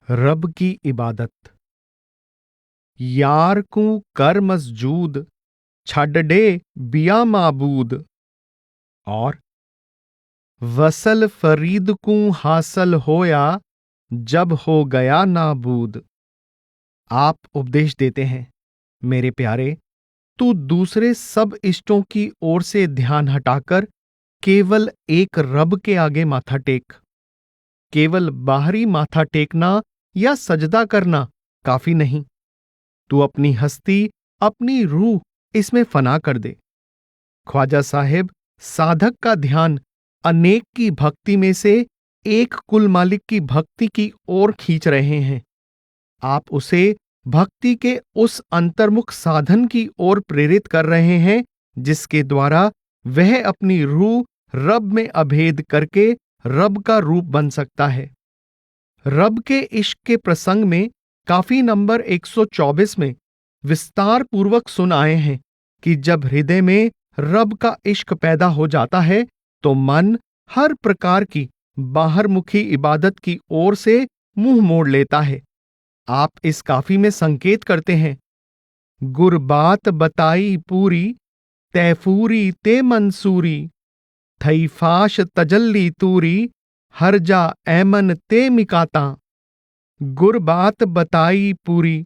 रब की इबादत। यार कू कर मसजूद, छड़ डे बिया माबूद। और वसल फरीद कू हासिल होया, जब हो गया नाबूद। आप उपदेश देते हैं, मेरे प्यारे, तू दूसरे सब इष्टों की ओर से ध्यान हटाकर केवल एक रब के आगे माथा टेक। केवल बाहरी माथा टेकना या सजदा करना काफी नहीं। तू अपनी हस्ती, अपनी रूह इसमें फना कर दे। ख्वाजा साहिब साधक का ध्यान अनेक की भक्ति में से एक कुल मालिक की भक्ति की ओर खींच रहे हैं। आप उसे भक्ति के उस अंतर्मुख साधन की ओर प्रेरित कर रहे हैं जिसके द्वारा वह अपनी रूह रब में अभेद करके रब का रूप बन सकता है। रब के इश्क के प्रसंग में काफी नंबर 124 में विस्तार पूर्वक सुन आए हैं कि जब हृदय में रब का इश्क पैदा हो जाता है तो मन हर प्रकार की बाहरमुखी इबादत की ओर से मुंह मोड़ लेता है। आप इस काफी में संकेत करते हैं, गुरबात बताई पूरी, तैफूरी ते मंसूरी, थई फाश तजल्ली तूरी, हरजा ऐमन ते मिकाता। गुरबात बताई पूरी।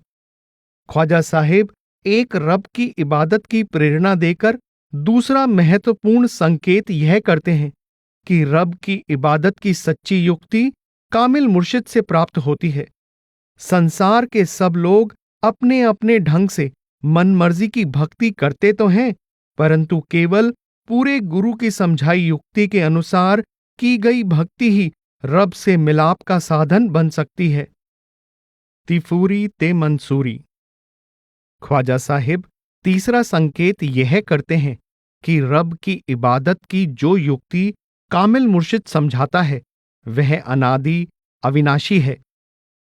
ख्वाजा साहिब एक रब की इबादत की प्रेरणा देकर दूसरा महत्वपूर्ण संकेत यह करते हैं कि रब की इबादत की सच्ची युक्ति कामिल मुर्शिद से प्राप्त होती है। संसार के सब लोग अपने अपने ढंग से मनमर्जी की भक्ति करते तो हैं, परंतु केवल पूरे गुरु की समझाई युक्ति के अनुसार की गई भक्ति ही रब से मिलाप का साधन बन सकती है। तिफूरी ते मंसूरी। ख्वाजा साहिब तीसरा संकेत यह करते हैं कि रब की इबादत की जो युक्ति कामिल मुर्शिद समझाता है वह अनादि अविनाशी है।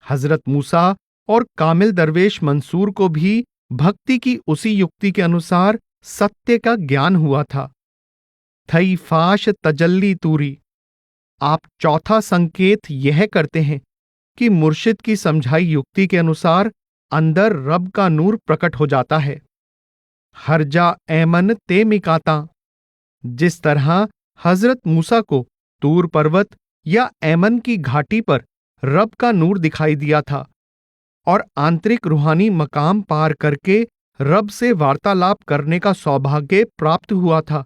हजरत मूसा और कामिल दरवेश मंसूर को भी भक्ति की उसी युक्ति के अनुसार सत्य का ज्ञान हुआ था। थई फाश तजल्ली तूरी। आप चौथा संकेत यह करते हैं कि मुर्शिद की समझाई युक्ति के अनुसार अंदर रब का नूर प्रकट हो जाता है। हरजा ऐमन ते मिकाता। जिस तरह हजरत मूसा को तूर पर्वत या ऐमन की घाटी पर रब का नूर दिखाई दिया था और आंतरिक रूहानी मकाम पार करके रब से वार्तालाप करने का सौभाग्य प्राप्त हुआ था,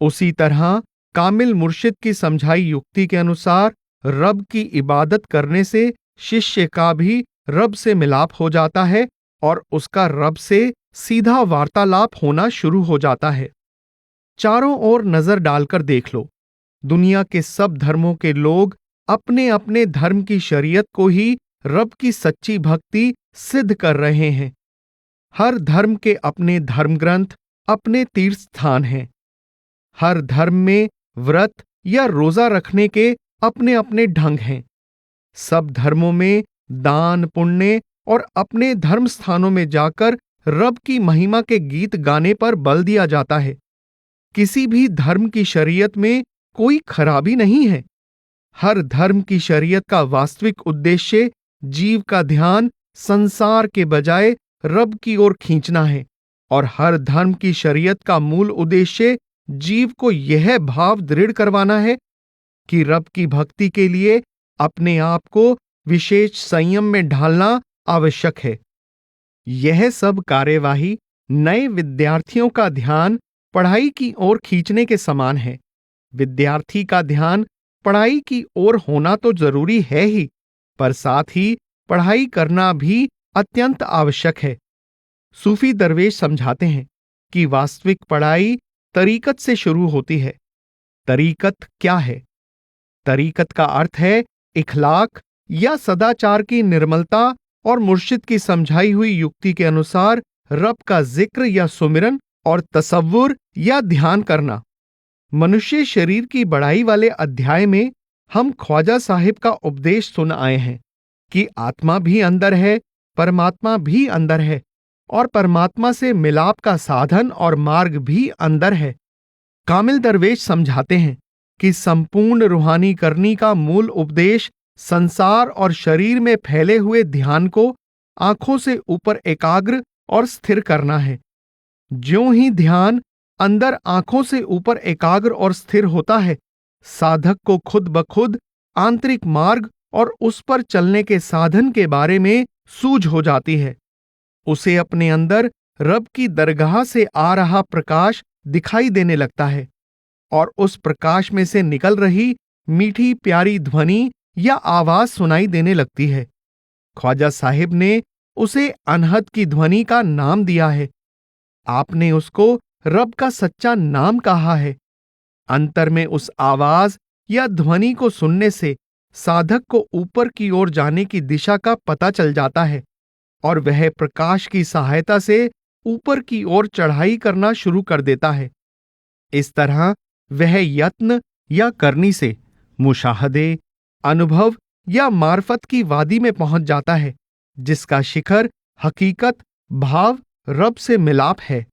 उसी तरह कामिल मुर्शिद की समझाई युक्ति के अनुसार रब की इबादत करने से शिष्य का भी रब से मिलाप हो जाता है और उसका रब से सीधा वार्तालाप होना शुरू हो जाता है। चारों ओर नजर डालकर देख लो, दुनिया के सब धर्मों के लोग अपने अपने धर्म की शरीयत को ही रब की सच्ची भक्ति सिद्ध कर रहे हैं। हर धर्म के अपने धर्म ग्रंथ, अपने तीर्थ स्थान हैं। हर धर्म में व्रत या रोजा रखने के अपने अपने ढंग हैं। सब धर्मों में दान पुण्य और अपने धर्म स्थानों में जाकर रब की महिमा के गीत गाने पर बल दिया जाता है। किसी भी धर्म की शरीयत में कोई खराबी नहीं है। हर धर्म की शरीयत का वास्तविक उद्देश्य जीव का ध्यान संसार के बजाय रब की ओर खींचना है और हर धर्म की शरीयत का मूल उद्देश्य जीव को यह भाव दृढ़ करवाना है कि रब की भक्ति के लिए अपने आप को विशेष संयम में ढालना आवश्यक है। यह सब कार्यवाही नए विद्यार्थियों का ध्यान पढ़ाई की ओर खींचने के समान है। विद्यार्थी का ध्यान पढ़ाई की ओर होना तो जरूरी है ही, पर साथ ही पढ़ाई करना भी अत्यंत आवश्यक है। सूफी दरवेश समझाते हैं कि वास्तविक पढ़ाई तरीकत से शुरू होती है। तरीकत क्या है? तरीकत का अर्थ है इखलाक या सदाचार की निर्मलता और मुर्शिद की समझाई हुई युक्ति के अनुसार रब का जिक्र या सुमिरन और तसव्वुर या ध्यान करना। मनुष्य शरीर की बढ़ाई वाले अध्याय में हम ख्वाजा साहिब का उपदेश सुन आए हैं कि आत्मा भी अंदर है, परमात्मा भी अंदर है और परमात्मा से मिलाप का साधन और मार्ग भी अंदर है। कामिल दरवेश समझाते हैं कि संपूर्ण रूहानी करनी का मूल उपदेश संसार और शरीर में फैले हुए ध्यान को आंखों से ऊपर एकाग्र और स्थिर करना है। ज्यों ही ध्यान अंदर आंखों से ऊपर एकाग्र और स्थिर होता है, साधक को खुद ब खुद आंतरिक मार्ग और उस पर चलने के साधन के बारे में सूझ हो जाती है। उसे अपने अंदर रब की दरगाह से आ रहा प्रकाश दिखाई देने लगता है और उस प्रकाश में से निकल रही मीठी प्यारी ध्वनि या आवाज सुनाई देने लगती है। ख्वाजा साहिब ने उसे अनहद की ध्वनि का नाम दिया है। आपने उसको रब का सच्चा नाम कहा है। अंतर में उस आवाज या ध्वनि को सुनने से साधक को ऊपर की ओर जाने की दिशा का पता चल जाता है और वह प्रकाश की सहायता से ऊपर की ओर चढ़ाई करना शुरू कर देता है। इस तरह वह यत्न या करनी से मुशाहदे, अनुभव या मार्फत की वादी में पहुंच जाता है, जिसका शिखर हकीकत भाव रब से मिलाप है।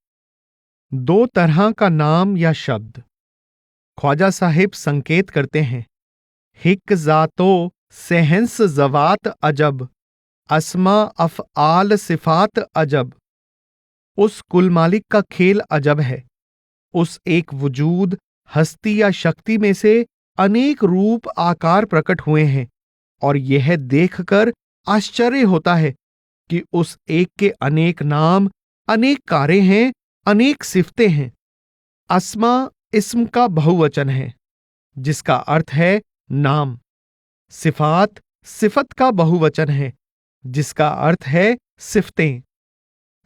दो तरह का नाम या शब्द। ख्वाजा साहिब संकेत करते हैं, हिक जातो सेहंस जवात अजब, अस्मा अफ़आल सिफात अजब। उस कुल मालिक का खेल अजब है। उस एक वजूद, हस्ती या शक्ति में से अनेक रूप आकार प्रकट हुए हैं और यह देखकर आश्चर्य होता है कि उस एक के अनेक नाम, अनेक कारे हैं, अनेक सिफतें हैं। अस्मा इस्म का बहुवचन है, जिसका अर्थ है नाम। सिफात सिफत का बहुवचन है, जिसका अर्थ है सिफतें।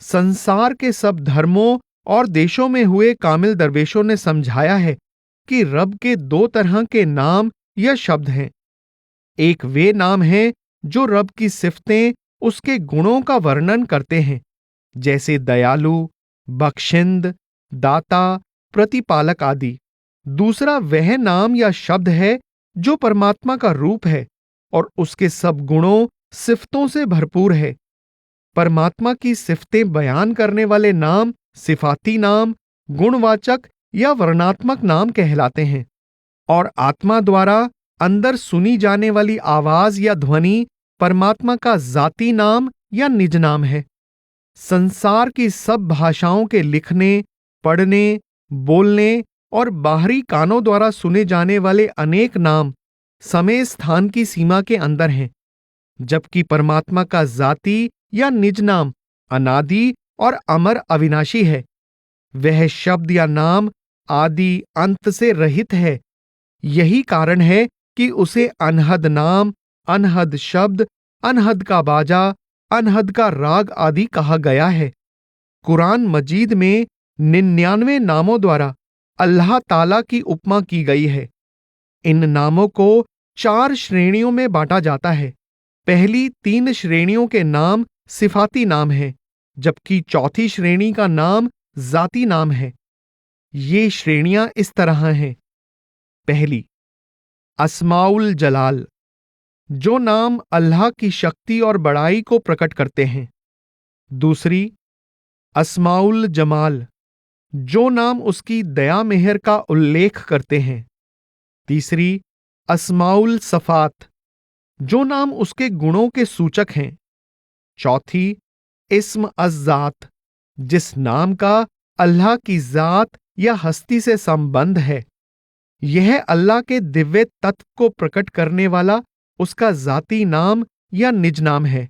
संसार के सब धर्मों और देशों में हुए कामिल दरवेशों ने समझाया है कि रब के दो तरह के नाम या शब्द हैं। एक वे नाम हैं जो रब की सिफतें, उसके गुणों का वर्णन करते हैं, जैसे दयालु, बख्शिंद, दाता, प्रतिपालक आदि। दूसरा वह नाम या शब्द है जो परमात्मा का रूप है और उसके सब गुणों, सिफतों से भरपूर है। परमात्मा की सिफतें बयान करने वाले नाम सिफाती नाम, गुणवाचक या वर्णात्मक नाम कहलाते हैं और आत्मा द्वारा अंदर सुनी जाने वाली आवाज या ध्वनि परमात्मा का जाती नाम या निज नाम है। संसार की सब भाषाओं के लिखने, पढ़ने, बोलने और बाहरी कानों द्वारा सुने जाने वाले अनेक नाम समय स्थान की सीमा के अंदर हैं, जबकि परमात्मा का जाती या निज नाम अनादि और अमर अविनाशी है। वह शब्द या नाम आदि अंत से रहित है। यही कारण है कि उसे अनहद नाम, अनहद शब्द, अनहद का बाजा, अनहद का राग आदि कहा गया है। कुरान मजीद में 99 नामों द्वारा अल्लाह ताला की उपमा की गई है। इन नामों को 4 श्रेणियों में बांटा जाता है। पहली 3 श्रेणियों के नाम सिफाती नाम हैं, जबकि चौथी श्रेणी का नाम जाती नाम है। ये श्रेणियां इस तरह हैं। पहली, अस्माउल जलाल, जो नाम अल्लाह की शक्ति और बड़ाई को प्रकट करते हैं। दूसरी, अस्माउल जमाल, जो नाम उसकी दया मेहर का उल्लेख करते हैं। तीसरी, अस्माउल सफात, जो नाम उसके गुणों के सूचक हैं। चौथी, इस्म अज़्ज़ात, जिस नाम का अल्लाह की जात या हस्ती से संबंध है। यह अल्लाह के दिव्य तत्व को प्रकट करने वाला उसका जाती नाम या निज नाम है,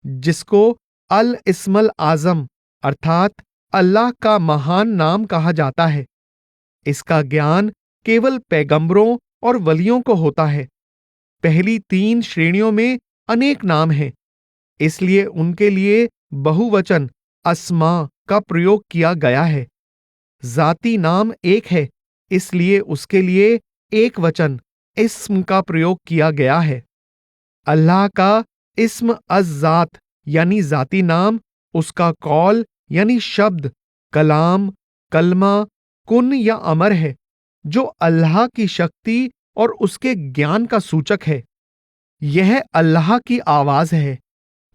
जिसको अल इस्मल आजम अर्थात अल्लाह का महान नाम कहा जाता है। इसका ज्ञान केवल पैगंबरों और वलियों को होता है। पहली 3 श्रेणियों में अनेक नाम हैं, इसलिए उनके लिए बहुवचन अस्मा का प्रयोग किया गया है। जाती नाम एक है, इसलिए उसके लिए एक वचन इस्म का प्रयोग किया गया है। अल्लाह का इस्म अज़्ज़ात यानी जाती नाम उसका कौल यानी शब्द, कलाम, कलमा, कुन या अमर है, जो अल्लाह की शक्ति और उसके ज्ञान का सूचक है। यह अल्लाह की आवाज है।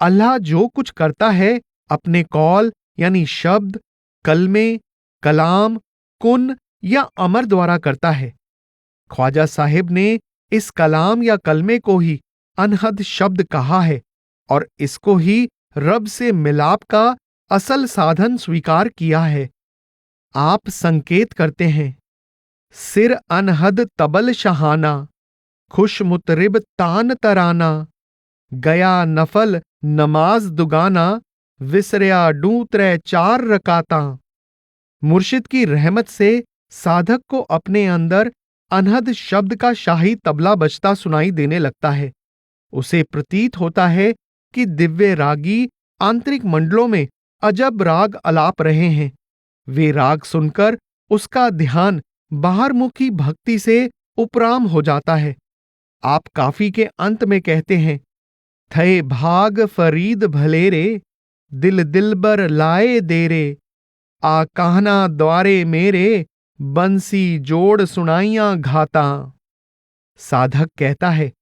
अल्लाह जो कुछ करता है अपने कौल यानी शब्द, कलमे, कलाम, कुन या अमर द्वारा करता है। ख्वाजा साहिब ने इस कलाम या कलमे को ही अनहद शब्द कहा है और इसको ही रब से मिलाप का असल साधन स्वीकार किया है। आप संकेत करते हैं, सिर अनहद तबल शहाना, खुश मुतरिब तान तराना, गया नफल नमाज दुगाना, विसरिया डू त्रै चार रकाता। मुर्शिद की रहमत से साधक को अपने अंदर अनहद शब्द का शाही तबला बजता सुनाई देने लगता है। उसे प्रतीत होता है कि दिव्य रागी आंतरिक मंडलों में अजब राग अलाप रहे हैं। वे राग सुनकर उसका ध्यान बाहरमुखी भक्ति से उपराम हो जाता है। आप काफी के अंत में कहते हैं, थे भाग फरीद भलेरे, दिल दिलबर लाए देरे, आ कहना द्वारे मेरे, बंसी जोड़ सुनाइयां घाता। साधक कहता है,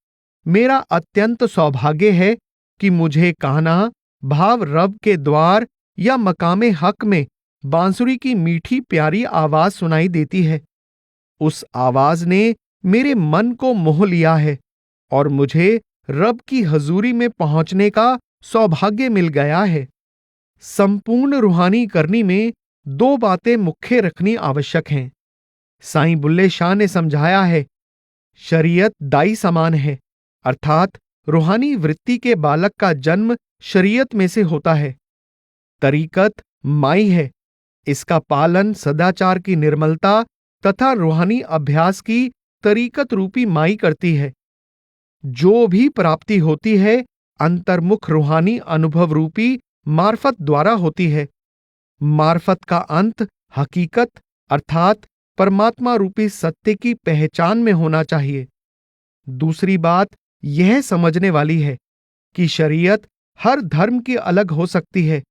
मेरा अत्यंत सौभाग्य है कि मुझे कहना भाव रब के द्वार या मकामे हक में बांसुरी की मीठी प्यारी आवाज सुनाई देती है। उस आवाज ने मेरे मन को मोह लिया है और मुझे रब की हजूरी में पहुंचने का सौभाग्य मिल गया है। संपूर्ण रूहानी करनी में दो बातें मुख्य रखनी आवश्यक हैं। साईं बुल्ले शाह ने समझाया है, शरीयत दाई समान है, अर्थात रूहानी वृत्ति के बालक का जन्म शरीयत में से होता है। तरीकत माई है, इसका पालन सदाचार की निर्मलता तथा रूहानी अभ्यास की तरीकत रूपी माई करती है। जो भी प्राप्ति होती है अंतर्मुख रूहानी अनुभव रूपी मार्फत द्वारा होती है। मार्फत का अंत हकीकत अर्थात परमात्मा रूपी सत्य की पहचान में होना चाहिए। दूसरी बात यह समझने वाली है कि शरीयत हर धर्म की अलग हो सकती है,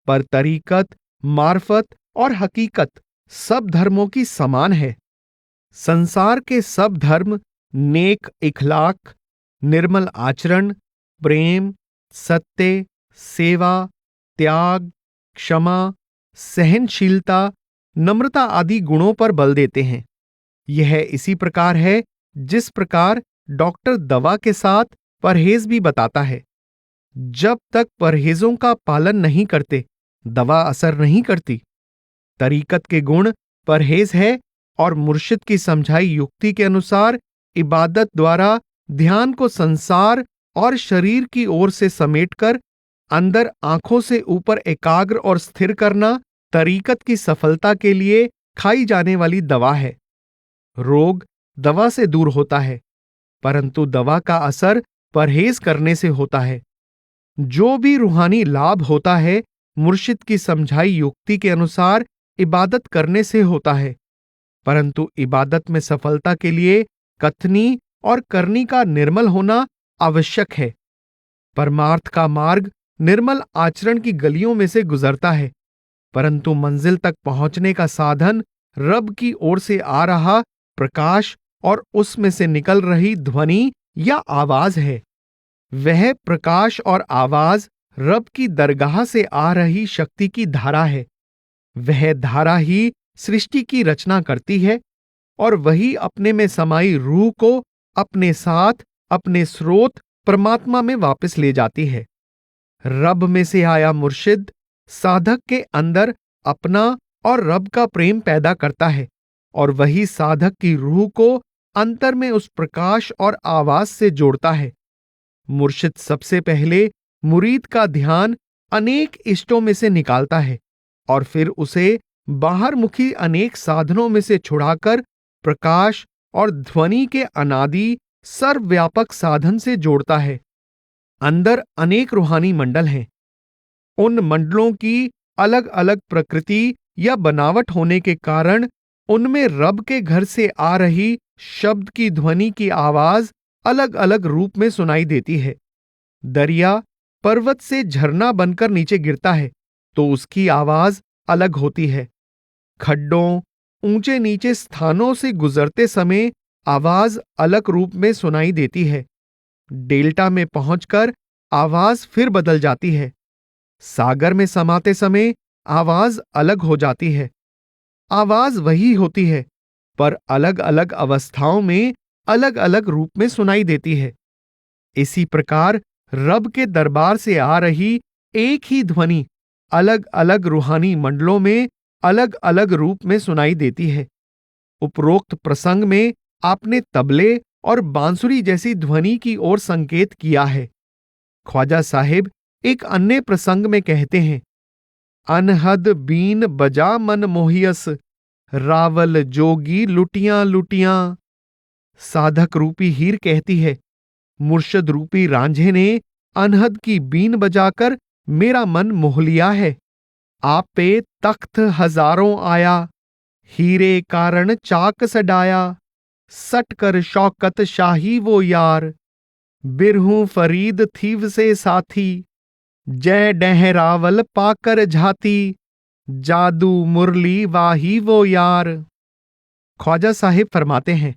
पर तरीकत, मार्फत और हकीकत सब धर्मों की समान है। संसार के सब धर्म नेक इखलाक, निर्मल आचरण, प्रेम, सत्य, सेवा, त्याग, क्षमा, सहनशीलता, नम्रता आदि गुणों पर बल देते हैं। यह इसी प्रकार है जिस प्रकार डॉक्टर दवा के साथ परहेज भी बताता है। जब तक परहेजों का पालन नहीं करते, दवा असर नहीं करती। तरीकत के गुण परहेज है और मुर्शिद की समझाई युक्ति के अनुसार इबादत द्वारा ध्यान को संसार और शरीर की ओर से समेटकर अंदर आंखों से ऊपर एकाग्र और स्थिर करना तरीकत की सफलता के लिए खाई जाने वाली दवा है। रोग दवा से दूर होता है, परंतु दवा का असर परहेज करने से होता है। जो भी रूहानी लाभ होता है मुर्शिद की समझाई युक्ति के अनुसार इबादत करने से होता है, परंतु इबादत में सफलता के लिए कथनी और करनी का निर्मल होना आवश्यक है। परमार्थ का मार्ग निर्मल आचरण की गलियों में से गुजरता है, परंतु मंजिल तक पहुंचने का साधन रब की ओर से आ रहा प्रकाश और उसमें से निकल रही ध्वनि या आवाज है। वह प्रकाश और आवाज रब की दरगाह से आ रही शक्ति की धारा है। वह धारा ही सृष्टि की रचना करती है और वही अपने में समाई रूह को अपने साथ अपने स्रोत परमात्मा में वापस ले जाती है। रब में से आया मुर्शिद साधक के अंदर अपना और रब का प्रेम पैदा करता है और वही साधक की रूह को अंतर में उस प्रकाश और आवाज से जोड़ता है। मुर्शिद सबसे पहले मुरीद का ध्यान अनेक इष्टों में से निकालता है और फिर उसे बाहरमुखी अनेक साधनों में से छुड़ाकर प्रकाश और ध्वनि के अनादि सर्वव्यापक साधन से जोड़ता है। अंदर अनेक रूहानी मंडल हैं। उन मंडलों की अलग अलग प्रकृति या बनावट होने के कारण उनमें रब के घर से आ रही शब्द की ध्वनि की आवाज अलग अलग रूप में सुनाई देती है। दरिया पर्वत से झरना बनकर नीचे गिरता है तो उसकी आवाज अलग होती है। खड्डों, ऊंचे नीचे स्थानों से गुजरते समय आवाज अलग रूप में सुनाई देती है। डेल्टा में पहुंचकर आवाज फिर बदल जाती है। सागर में समाते समय आवाज अलग हो जाती है। आवाज वही होती है, पर अलग अलग अवस्थाओं में अलग अलग रूप में सुनाई देती है। इसी प्रकार रब के दरबार से आ रही एक ही ध्वनि अलग अलग रूहानी मंडलों में अलग अलग रूप में सुनाई देती है। उपरोक्त प्रसंग में आपने तबले और बांसुरी जैसी ध्वनि की ओर संकेत किया है। ख्वाजा साहिब एक अन्य प्रसंग में कहते हैं, अनहद बीन बजा मन मोहियस, रावल जोगी लुटियां लुटियां। साधक रूपी हीर कहती है, मुर्शद रूपी रांझे ने अनहद की बीन बजाकर मेरा मन मोह लिया है। आप पे तख्त हजारों आया, हीरे कारण चाक सडाया। सट कर शौकत शाही वो यार, बिरहूं फरीद थीव से साथी। जय डहरावल पाकर झाती, जादू मुरली वाही वो यार। ख्वाजा साहिब फरमाते हैं,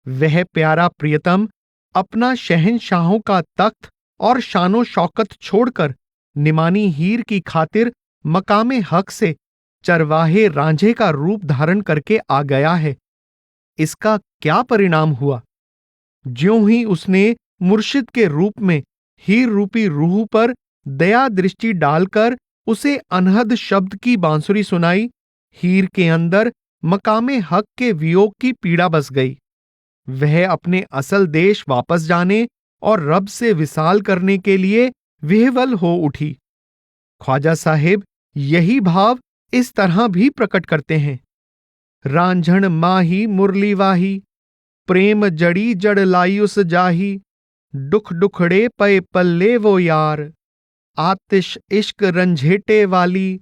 वह प्यारा प्रियतम अपना शहंशाहों का तख्त और शानो शौकत छोड़कर निमानी हीर की खातिर मकामे हक से चरवाहे रांझे का रूप धारण करके आ गया है। इसका क्या परिणाम हुआ? ज्यों ही उसने मुर्शिद के रूप में हीर रूपी रूह पर दया दृष्टि डालकर उसे अनहद शब्द की बांसुरी सुनाई, हीर के अंदर मकामे हक के वियोग की पीड़ा बस गई। वह अपने असल देश वापस जाने और रब से विसाल करने के लिए विह्वल हो उठी। ख्वाजा साहिब यही भाव इस तरह भी प्रकट करते हैं, रांझण माही मुरली वाही, प्रेम जड़ी जड़ लायुस जाही। दुख दुखड़े पए पल्ले वो यार, आतिश इश्क रंझेटे वाली।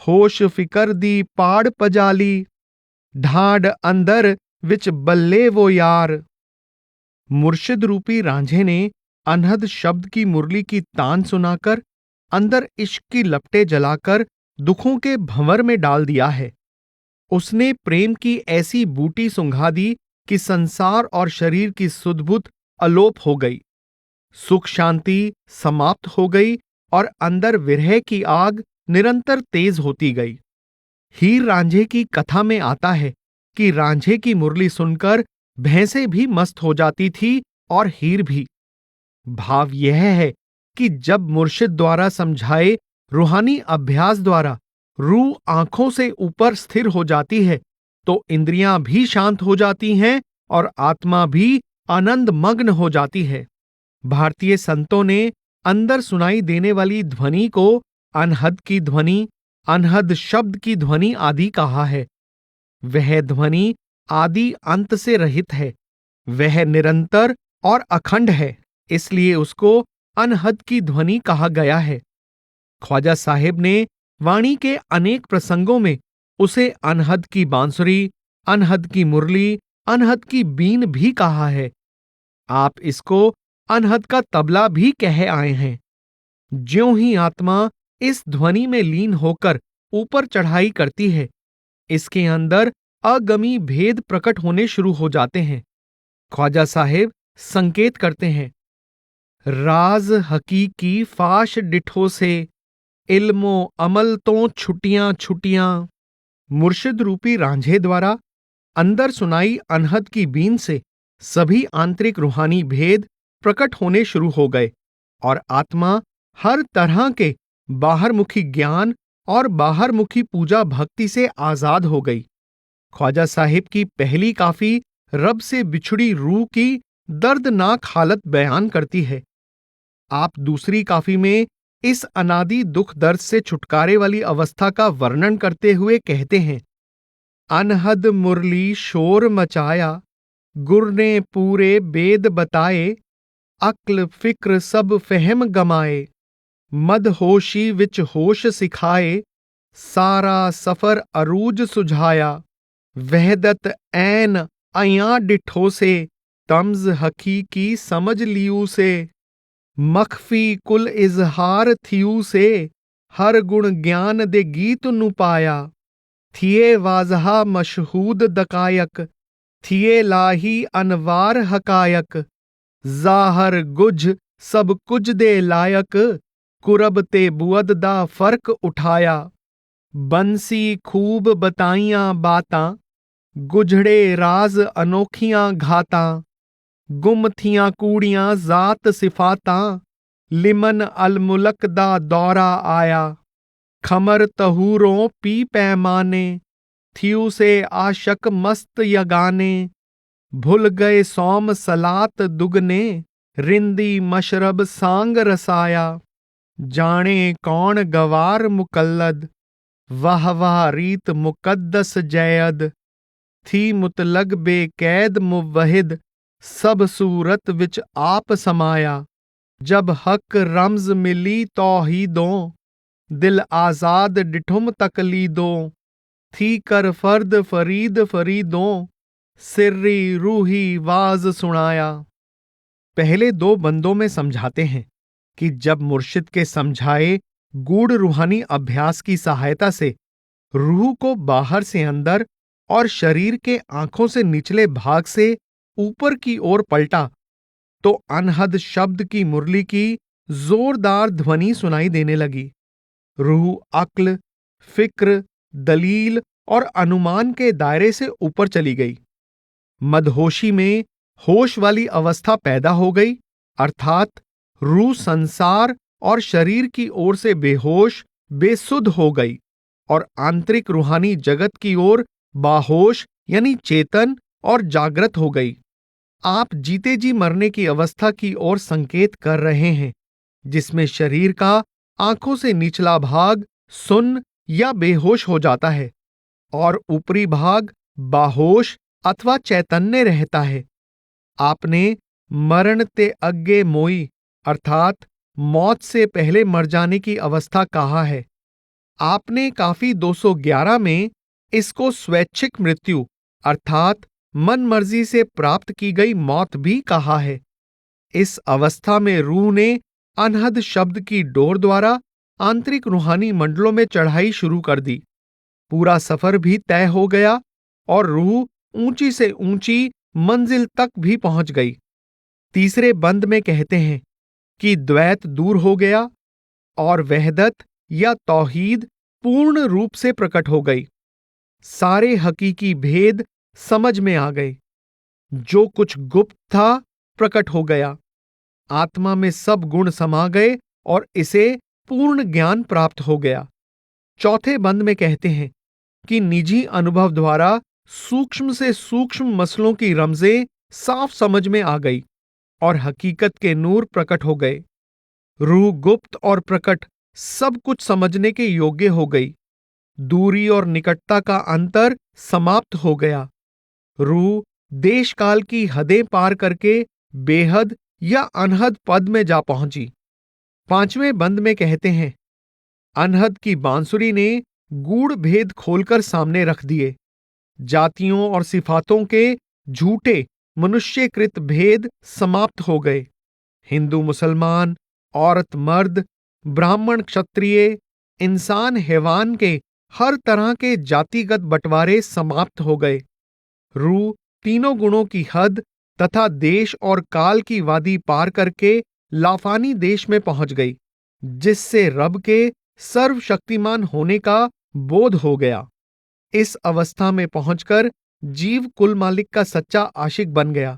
होश फिकर दी पाड़ पजाली, ढाड अंदर विच बल्ले वो यार। मुर्शिद रूपी रांझे ने अनहद शब्द की मुरली की तान सुनाकर अंदर इश्क की लपटें जलाकर दुखों के भंवर में डाल दिया है। उसने प्रेम की ऐसी बूटी सुंघा दी कि संसार और शरीर की सुध-बुध अलोप हो गई, सुख शांति समाप्त हो गई और अंदर विरह की आग निरंतर तेज होती गई। हीर रांझे की कथा में आता है कि रांझे की मुरली सुनकर भैंसें भी मस्त हो जाती थी और हीर भी। भाव यह है कि जब मुर्शिद द्वारा समझाए रूहानी अभ्यास द्वारा रूह आंखों से ऊपर स्थिर हो जाती है तो इंद्रियां भी शांत हो जाती हैं और आत्मा भी आनंद मग्न हो जाती है। भारतीय संतों ने अंदर सुनाई देने वाली ध्वनि को अनहद की ध्वनि, अनहद शब्द की ध्वनि आदि कहा है। वह ध्वनि आदि अंत से रहित है, वह निरंतर और अखंड है, इसलिए उसको अनहद की ध्वनि कहा गया है। ख्वाजा साहिब ने वाणी के अनेक प्रसंगों में उसे अनहद की बांसुरी, अनहद की मुरली, अनहद की बीन भी कहा है। आप इसको अनहद का तबला भी कह आए हैं। ज्यों ही आत्मा इस ध्वनि में लीन होकर ऊपर चढ़ाई करती है, इसके अंदर अगमी भेद प्रकट होने शुरू हो जाते हैं। ख्वाजा साहिब संकेत करते हैं, राज हकीकी फाश डिठो से, इल्मो अमल तो छुटियां छुटियां। मुर्शिद रूपी रांझे द्वारा अंदर सुनाई अनहद की बीन से सभी आंतरिक रूहानी भेद प्रकट होने शुरू हो गए और आत्मा हर तरह के बाहरमुखी ज्ञान और बाहरमुखी पूजा भक्ति से आजाद हो गई। ख्वाजा साहिब की पहली काफी रब से बिछड़ी रूह की दर्दनाक हालत बयान करती है। आप दूसरी काफी में इस अनादि दुख दर्द से छुटकारे वाली अवस्था का वर्णन करते हुए कहते हैं, अनहद मुरली शोर मचाया, गुर ने पूरे बेद बताए। अक्ल फिक्र सब फहम गमाए, मदहोशी विच होश सिखाए। सारा सफर अरूज सुझाया, वहदत ऐन अयां डिठो से। तम्ज हकीकी समझ लियू से, मखफी कुल इजहार थियू से। हर गुण ज्ञान दे गीत नु पाया, थिए वाजहा मशहूद दकायक। थिए लाही अनवार हकायक, जाहर गुझ सब कुछ दे लायक। कुरब ते बुअद दा फर्क उठाया, बंसी खूब बताइयां बातां। गुझड़े राज अनोखियां घातां, गुम थियां कूड़ियां जात सिफातां, लिमन अल मुलक दा दौरा आया। खमर तहूरों पी पैमाने, थियू से आशक मस्त यगाने। भुल गए सौम सलात दुगने, रिंदी मशरब सांग रसाया। जाने कौन गवार मुकल्लद, वाह वाह रीत मुकद्दस जयद। थी मुतलग बेकैद मुवहिद, सब सूरत विच आप समाया। जब हक रमज मिली तौहीदों, दिल आजाद डिठुम तकलीदों। थी कर फर्द फरीद फरीदों, सिर्री रूही वाज सुनाया। पहले दो बंदों में समझाते हैं कि जब मुर्शिद के समझाए गूढ़ रूहानी अभ्यास की सहायता से रूह को बाहर से अंदर और शरीर के आंखों से निचले भाग से ऊपर की ओर पलटा, तो अनहद शब्द की मुरली की जोरदार ध्वनि सुनाई देने लगी। रूह अक्ल, फिक्र, दलील और अनुमान के दायरे से ऊपर चली गई। मदहोशी में होश वाली अवस्था पैदा हो गई, अर्थात रूह संसार और शरीर की ओर से बेहोश बेसुध हो गई और आंतरिक रूहानी जगत की ओर बाहोश यानी चेतन और जागृत हो गई। आप जीते जी मरने की अवस्था की ओर संकेत कर रहे हैं, जिसमें शरीर का आंखों से निचला भाग सुन्न या बेहोश हो जाता है और ऊपरी भाग बाहोश अथवा चैतन्य रहता है। आपने मरण ते अग्गे मोई अर्थात मौत से पहले मर जाने की अवस्था कहा है। आपने काफी 211 में इसको स्वैच्छिक मृत्यु अर्थात मन मर्जी से प्राप्त की गई मौत भी कहा है। इस अवस्था में रूह ने अनहद शब्द की डोर द्वारा आंतरिक रूहानी मंडलों में चढ़ाई शुरू कर दी। पूरा सफर भी तय हो गया और रूह ऊंची से ऊंची मंजिल तक भी पहुंच गई। तीसरे बंद में कहते हैं कि द्वैत दूर हो गया और वहदत या तौहीद पूर्ण रूप से प्रकट हो गई। सारे हकीकी भेद समझ में आ गए। जो कुछ गुप्त था प्रकट हो गया। आत्मा में सब गुण समा गए और इसे पूर्ण ज्ञान प्राप्त हो गया। चौथे बंद में कहते हैं कि निजी अनुभव द्वारा सूक्ष्म से सूक्ष्म मसलों की रमजें साफ समझ में आ गई और हकीकत के नूर प्रकट हो गए। रूह गुप्त और प्रकट सब कुछ समझने के योग्य हो गई। दूरी और निकटता का अंतर समाप्त हो गया। रूह देश काल की हदें पार करके बेहद या अनहद पद में जा पहुंची। पांचवें बंद में कहते हैं, अनहद की बांसुरी ने गूढ़ भेद खोलकर सामने रख दिए। जातियों और सिफातों के झूठे मनुष्यकृत भेद समाप्त हो गए। हिंदू मुसलमान, औरत मर्द, ब्राह्मण क्षत्रिय, इंसान हैवान के हर तरह के जातिगत बंटवारे समाप्त हो गए। रूह तीनों गुणों की हद तथा देश और काल की वादी पार करके लाफानी देश में पहुंच गई, जिससे रब के सर्वशक्तिमान होने का बोध हो गया। इस अवस्था में पहुंचकर जीव कुल मालिक का सच्चा आशिक बन गया।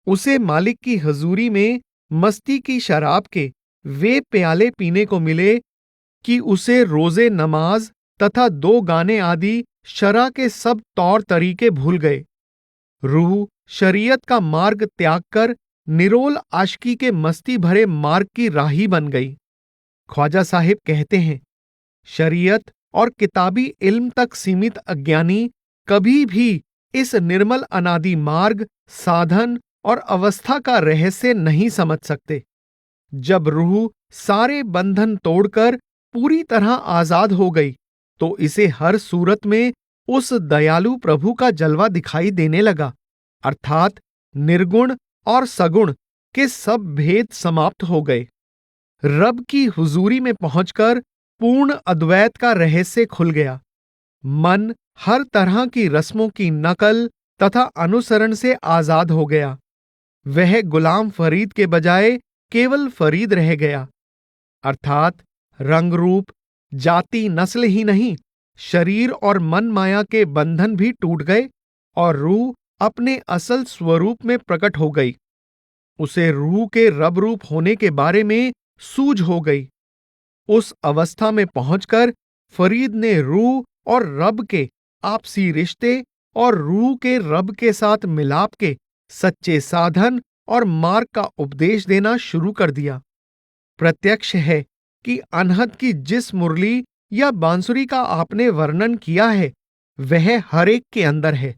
उसे मालिक की हजूरी में मस्ती की शराब के वे प्याले पीने को मिले कि उसे रोजे नमाज तथा दो गाने आदि शरा के सब तौर तरीके भूल गए। रूह शरीयत का मार्ग त्याग कर निरोल आशिकी के मस्ती भरे मार्ग की राही बन गई। ख्वाजा साहिब कहते हैं, शरीयत और किताबी इल्म तक सीमित अज्ञानी कभी भी इस निर्मल अनादि मार्ग, साधन और अवस्था का रहस्य नहीं समझ सकते। जब रूह सारे बंधन तोड़कर पूरी तरह आजाद हो गई, तो इसे हर सूरत में उस दयालु प्रभु का जलवा दिखाई देने लगा, अर्थात निर्गुण और सगुण के सब भेद समाप्त हो गए। रब की हुजूरी में पहुंचकर पूर्ण अद्वैत का रहस्य खुल गया। मन हर तरह की रस्मों की नकल तथा अनुसरण से आजाद हो गया। वह गुलाम फरीद के बजाय केवल फरीद रह गया, अर्थात रंग रूप, जाति, नस्ल ही नहीं, शरीर और मन माया के बंधन भी टूट गए और रूह अपने असल स्वरूप में प्रकट हो गई, उसे रूह के रब रूप होने के बारे में सूझ हो गई। उस अवस्था में पहुंचकर फरीद ने रूह और रब के आपसी रिश्ते और रूह के रब के साथ मिलाप के सच्चे साधन और मार्ग का उपदेश देना शुरू कर दिया। प्रत्यक्ष है कि अनहद की जिस मुरली या बांसुरी का आपने वर्णन किया है वह हर एक के अंदर है।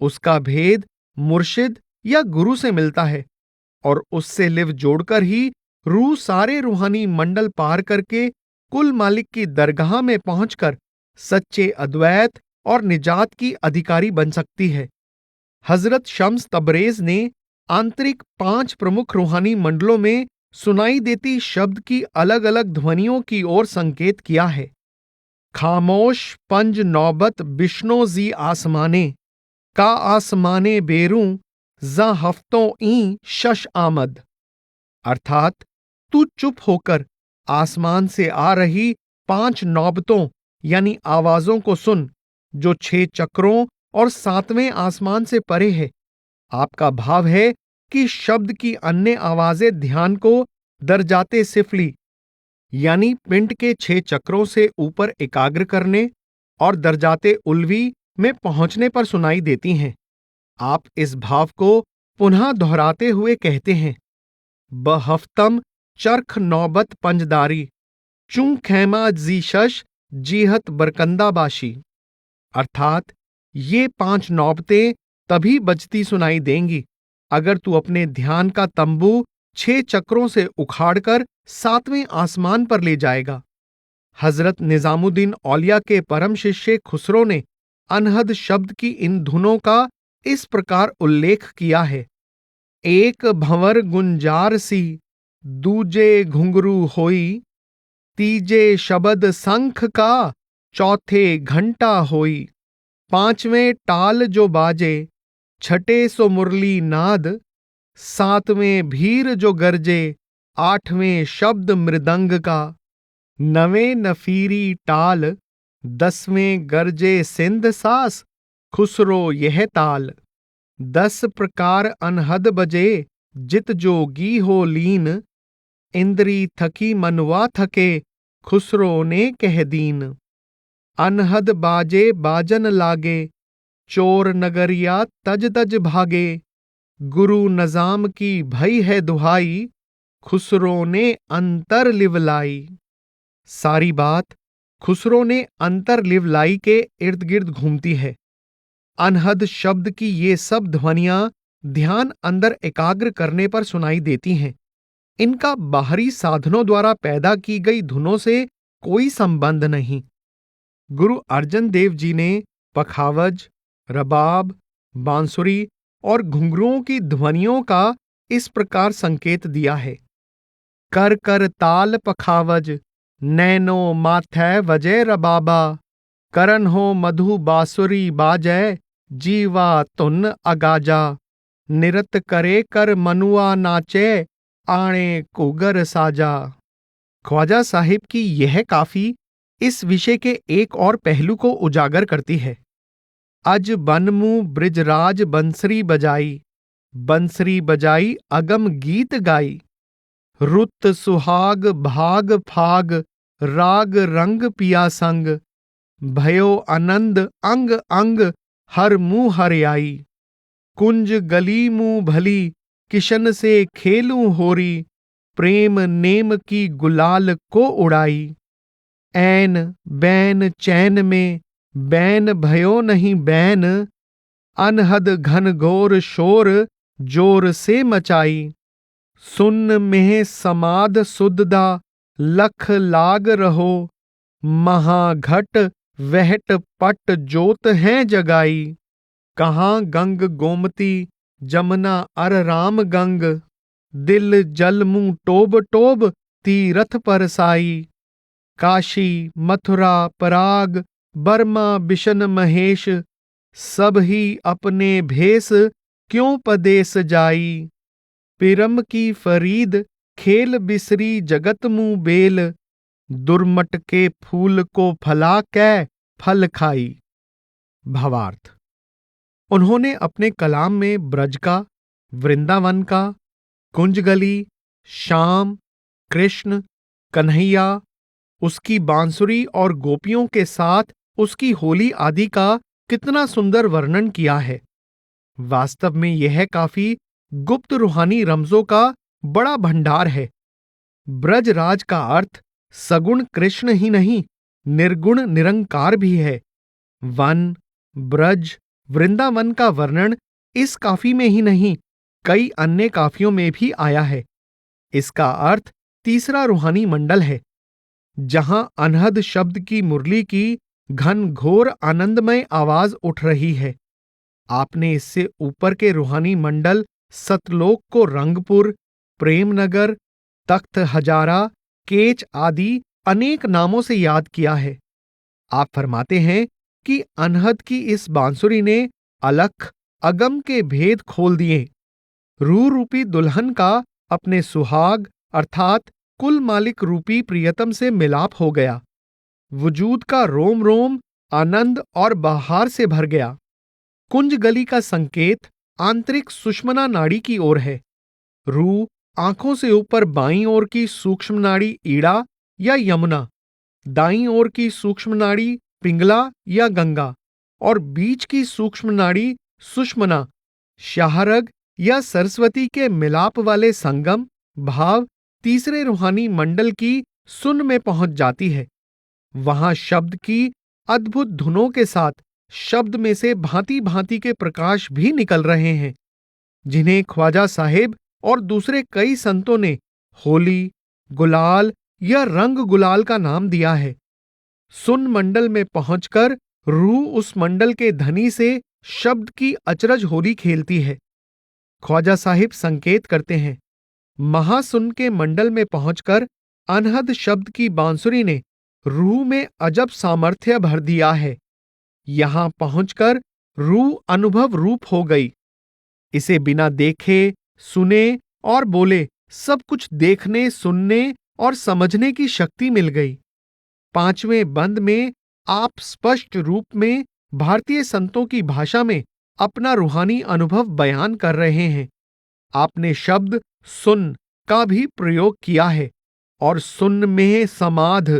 उसका भेद मुर्शिद या गुरु से मिलता है और उससे लिव जोड़कर ही रूह सारे रूहानी मंडल पार करके कुल मालिक की दरगाह में पहुंचकर सच्चे अद्वैत और निजात की अधिकारी बन सकती है। हजरत शम्स तबरेज ने आंतरिक 5 प्रमुख रूहानी मंडलों में सुनाई देती शब्द की अलग अलग ध्वनियों की ओर संकेत किया है। खामोश पंज नौबत बिश्नो जी आसमाने का आसमाने बेरूं जा हफ्तों ई शश आमद, अर्थात तू चुप होकर आसमान से आ रही 5 नौबतों यानी आवाजों को सुन जो 6 चक्रों और 7वें आसमान से परे है। आपका भाव है कि शब्द की अन्य आवाजें ध्यान को दरजाते सिफली यानी पिंड के 6 चक्रों से ऊपर एकाग्र करने और दरजाते उल्वी में पहुंचने पर सुनाई देती हैं। आप इस भाव को पुनः दोहराते हुए कहते हैं, बहफ्तम चरख नौबत पंजदारी चूं खैमा जी शश जीहत बरकंदाबाशी, अर्थात ये 5 नौबतें तभी बजती सुनाई देंगी अगर तू अपने ध्यान का तंबू 6 चक्रों से उखाड़कर 7वें आसमान पर ले जाएगा। हजरत निजामुद्दीन औलिया के परम शिष्य खुसरो ने अनहद शब्द की इन धुनों का इस प्रकार उल्लेख किया है। एक भंवर गुंजार सी दूजे घुंघरू होई, तीजे शबद शंख का चौथे घंटा होई, 5वें टाल जो बाजे छठे सो मुरली नाद, 7वें भीर जो गरजे 8वें शब्द मृदंग का, 9वें नफीरी टाल 10वें गरजे सिंध सास खुसरो यह ताल, 10 प्रकार अनहद बजे जित जोगी हो लीन, इंद्री थकी मनवा थके खुसरो ने कह दीन, अनहद बाजे बाजन लागे चोर नगरिया तज तज भागे, गुरु नजाम की भई है दुहाई खुसरो ने अंतर लिवलाई। सारी बात खुसरो ने अंतर लिवलाई के इर्द गिर्द घूमती है। अनहद शब्द की ये सब ध्वनियां ध्यान अंदर एकाग्र करने पर सुनाई देती हैं। इनका बाहरी साधनों द्वारा पैदा की गई धुनों से कोई संबंध नहीं। गुरु अर्जन देव जी ने पखावज, रबाब, बांसुरी और घुंघरुओं की ध्वनियों का इस प्रकार संकेत दिया है। कर कर ताल पखावज नैनो माथै वजय रबाबा, करन हो मधु बांसुरी बाजै जीवा तुन अगाजा, निरत करे कर मनुआ नाचे आणे कुगर साजा। ख्वाजा साहिब की यह काफी इस विषय के एक और पहलू को उजागर करती है। अज बनमु ब्रिजराज बंसरी बजाई अगम गीत गाई, रुत सुहाग भाग फाग राग रंग पिया संग, भयो आनंद अंग अंग हर मुंह हरियाई, कुंज गली मुंह भली किशन से खेलूं होरी, प्रेम नेम की गुलाल को उड़ाई, ऐन बैन चैन में बैन भयो नहीं बैन, अनहद घन घोर शोर जोर से मचाई, सुन में समाद सुददा लख लाग रहो, महाघट वहट पट जोत हैं जगाई, कहाँ गंग गोमती जमुना अर राम गंग, दिल जल मुंह टोब टोब तीरथ पर साई, काशी मथुरा पराग बर्मा बिशन महेश, सब ही अपने भेष क्यों पदेश जाई, पिरम की फरीद खेल बिसरी जगत मुंह बेल, दुर्मट के फूल को फला कै फल खाई। भावार्थ: उन्होंने अपने कलाम में ब्रज का, वृंदावन का कुंजगली, श्याम, कृष्ण, कन्हैया, उसकी बांसुरी और गोपियों के साथ उसकी होली आदि का कितना सुंदर वर्णन किया है। वास्तव में यह काफी गुप्त रूहानी रमजों का बड़ा भंडार है। ब्रजराज का अर्थ सगुण कृष्ण ही नहीं, निर्गुण निरंकार भी है। वन, ब्रज, वृंदावन का वर्णन इस काफी में ही नहीं, कई अन्य काफियों में भी आया है। इसका अर्थ तीसरा रूहानी मंडल है, जहां अनहद शब्द की मुरली की घन घोर आनंदमय आवाज उठ रही है। आपने इससे ऊपर के रूहानी मंडल सतलोक को रंगपुर, प्रेमनगर, तख्त हजारा, केच आदि अनेक नामों से याद किया है। आप फरमाते हैं कि अनहद की इस बांसुरी ने अलख अगम के भेद खोल दिए। रूह रूपी दुल्हन का अपने सुहाग अर्थात कुल मालिक रूपी प्रियतम से मिलाप हो गया। वजूद का रोम रोम आनंद और बहार से भर गया। कुंज गली का संकेत आंतरिक सुषमना नाड़ी की ओर है। रूह आंखों से ऊपर बाईं ओर की सूक्ष्म नाड़ी ईड़ा या यमुना, दाईं ओर की सूक्ष्म नाड़ी पिंगला या गंगा और बीच की सूक्ष्म नाड़ी सुषमना, शाहरग या सरस्वती के मिलाप वाले संगम भाव तीसरे रूहानी मंडल की सुन में पहुंच जाती है। वहां शब्द की अद्भुत धुनों के साथ शब्द में से भांति भांति के प्रकाश भी निकल रहे हैं, जिन्हें ख्वाजा साहेब और दूसरे कई संतों ने होली, गुलाल या रंग गुलाल का नाम दिया है। सुन मंडल में पहुंचकर रूह उस मंडल के धनी से शब्द की अचरज होली खेलती है। ख्वाजा साहिब संकेत करते हैं, महासुन के मंडल में पहुंचकर अनहद शब्द की बांसुरी ने रूह में अजब सामर्थ्य भर दिया है। यहां पहुंचकर रूह अनुभव रूप हो गई। इसे बिना देखे, सुने और बोले सब कुछ देखने, सुनने और समझने की शक्ति मिल गई। पांचवें बंद में आप स्पष्ट रूप में भारतीय संतों की भाषा में अपना रूहानी अनुभव बयान कर रहे हैं। आपने शब्द सुन का भी प्रयोग किया है और सुन में समाध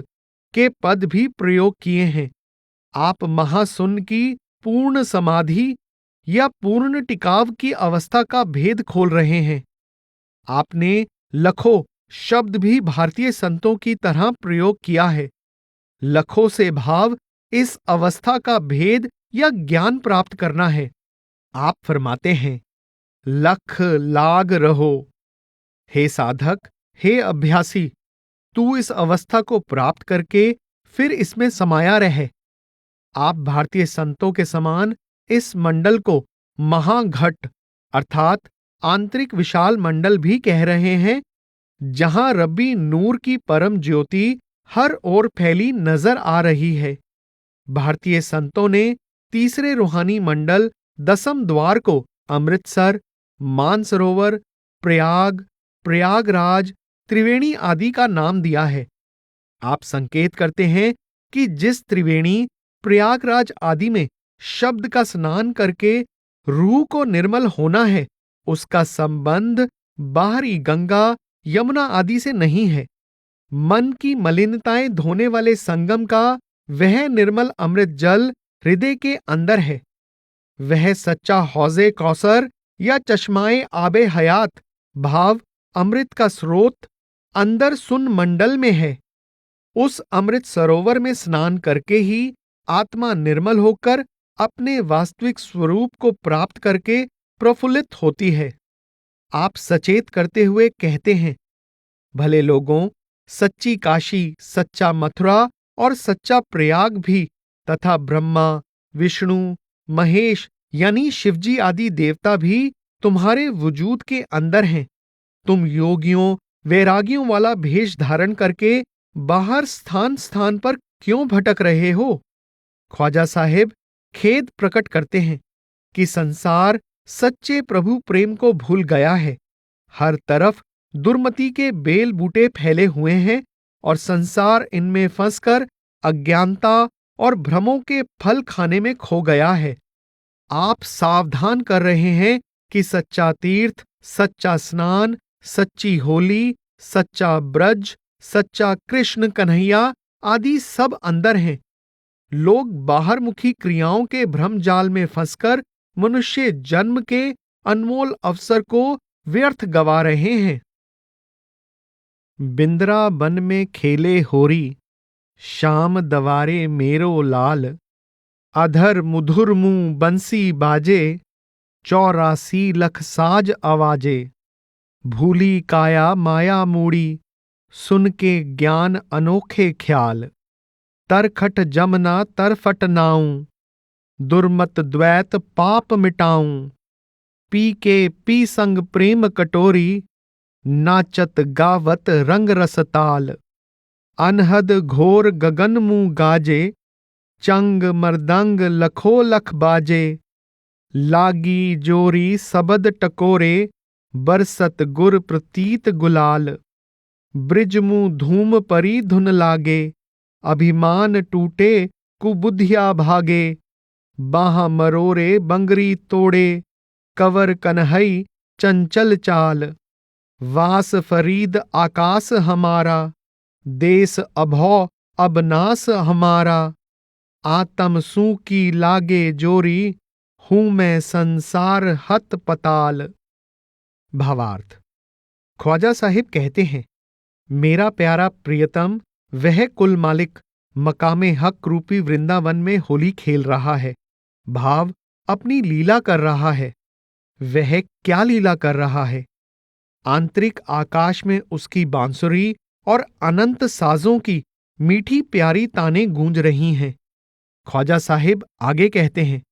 के पद भी प्रयोग किए हैं। आप महासुन की पूर्ण समाधि या पूर्ण टिकाव की अवस्था का भेद खोल रहे हैं। आपने लखो शब्द भी भारतीय संतों की तरह प्रयोग किया है। लखों से भाव इस अवस्था का भेद या ज्ञान प्राप्त करना है। आप फरमाते हैं, लख लाग रहो। हे साधक, हे अभ्यासी, तू इस अवस्था को प्राप्त करके फिर इसमें समाया रहे। आप भारतीय संतों के समान इस मंडल को महाघट अर्थात आंतरिक विशाल मंडल भी कह रहे हैं, जहां रब्बी नूर की परम ज्योति हर ओर फैली नजर आ रही है। भारतीय संतों ने तीसरे रूहानी मंडल दसम द्वार को अमृतसर, मानसरोवर, प्रयाग, प्रयागराज, त्रिवेणी आदि का नाम दिया है। आप संकेत करते हैं कि जिस त्रिवेणी, प्रयागराज आदि में शब्द का स्नान करके रूह को निर्मल होना है, उसका संबंध बाहरी गंगा, यमुना आदि से नहीं है। मन की मलिनताएं धोने वाले संगम का वह निर्मल अमृत जल हृदय के अंदर है। वह सच्चा हौजे कौसर या चश्माए आबे हयात भाव अमृत का स्रोत अंदर सुन मंडल में है। उस अमृत सरोवर में स्नान करके ही आत्मा निर्मल होकर अपने वास्तविक स्वरूप को प्राप्त करके प्रफुल्लित होती है। आप सचेत करते हुए कहते हैं, भले लोगों, सच्ची काशी, सच्चा मथुरा और सच्चा प्रयाग भी तथा ब्रह्मा, विष्णु, महेश यानी शिवजी आदि देवता भी तुम्हारे वजूद के अंदर हैं। तुम योगियों, वैरागियों वाला भेष धारण करके बाहर स्थान स्थान पर क्यों भटक रहे हो? ख्वाजा साहेब खेद प्रकट करते हैं कि संसार सच्चे प्रभु प्रेम को भूल गया है। हर तरफ दुर्मति के बेल बूटे फैले हुए हैं और संसार इनमें फंसकर अज्ञानता और भ्रमों के फल खाने में खो गया है। आप सावधान कर रहे हैं कि सच्चा तीर्थ, सच्चा स्नान, सच्ची होली, सच्चा ब्रज, सच्चा कृष्ण कन्हैया आदि सब अंदर हैं। लोग बाहरमुखी क्रियाओं के भ्रमजाल में फंसकर मनुष्य जन्म के अनमोल अवसर को व्यर्थ गवा रहे हैं। बिंद्रा बन में खेले होरी, श्याम दवारे मेरो लाल। अधर मुधुर मुंह बंसी बाजे, 84 लख साज आवाजे। भूली काया माया मूड़ी, सुन के ज्ञान अनोखे ख्याल। तरखट जमना तरफट नाऊं, दुर्मत द्वैत पाप मिटाऊं। पी के पी संग प्रेम कटोरी, नाचत गावत रंग रस ताल। अनहद घोर गगन मुंह गाजे, चंग मरदंग लखो लख बाजे। लागी जोरी सबद टकोरे, बरसत गुर प्रतीत गुलाल। ब्रिज मुंह धूम परी धुन लागे, अभिमान टूटे कुबुद्धिया भागे। बाह मरोरे बंगरी तोड़े, कवर कन्हई चंचल चाल। वास फरीद आकाश हमारा, देश अभौ अब नास हमारा। आत्म सू की लागे जोरी, हूं मैं संसार हत पताल। भावार्थ। ख्वाजा साहिब कहते हैं, मेरा प्यारा प्रियतम वह कुल मालिक मकामे हक रूपी वृंदावन में होली खेल रहा है। भाव अपनी लीला कर रहा है। वह क्या लीला कर रहा है? आंतरिक आकाश में उसकी बांसुरी और अनंत साजों की मीठी प्यारी तानें गूंज रही हैं। ख्वाजा साहिब आगे कहते हैं,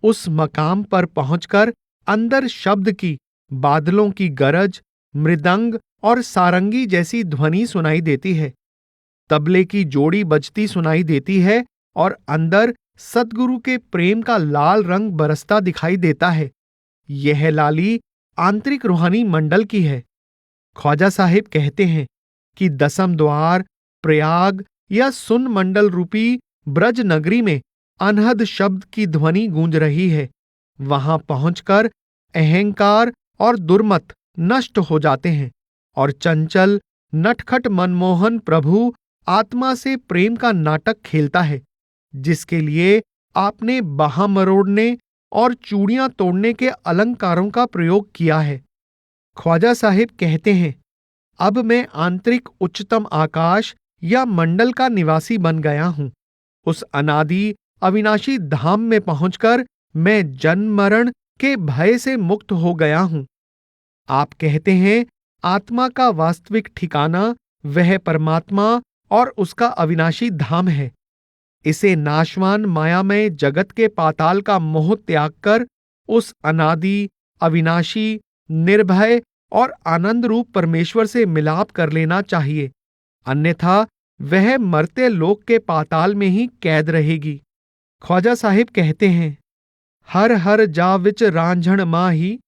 उस मकाम पर पहुंचकर अंदर शब्द की, बादलों की गरज, मृदंग और सारंगी जैसी ध्वनि सुनाई देती है। तबले की जोड़ी बजती सुनाई देती है और अंदर सद्गुरु के प्रेम का लाल रंग बरसता दिखाई देता है। यह लाली आंतरिक रूहानी मंडल की है। ख्वाजा साहिब कहते हैं कि दसम द्वार, प्रयाग या सुन मंडल रूपी ब्रज नगरी में अनहद शब्द की ध्वनि गूंज रही है। वहां पहुंचकर अहंकार और दुर्मत नष्ट हो जाते हैं और चंचल नटखट मनमोहन प्रभु आत्मा से प्रेम का नाटक खेलता है, जिसके लिए आपने बाह मरोड़ने और चूड़ियां तोड़ने के अलंकारों का प्रयोग किया है। ख्वाजा साहिब कहते हैं, अब मैं आंतरिक उच्चतम आकाश या मंडल का निवासी बन गया हूं। उस अनादि अविनाशी धाम में पहुंचकर मैं जन्म मरण के भय से मुक्त हो गया हूं। आप कहते हैं, आत्मा का वास्तविक ठिकाना वह परमात्मा और उसका अविनाशी धाम है। इसे नाशवान मायामय जगत के पाताल का मोह त्याग कर उस अनादि, अविनाशी, निर्भय और आनंद रूप परमेश्वर से मिलाप कर लेना चाहिए, अन्यथा वह मरते लोक के पाताल में ही कैद रहेगी। ख्वाजा साहिब कहते हैं, हर हर जा विच रांझण माही,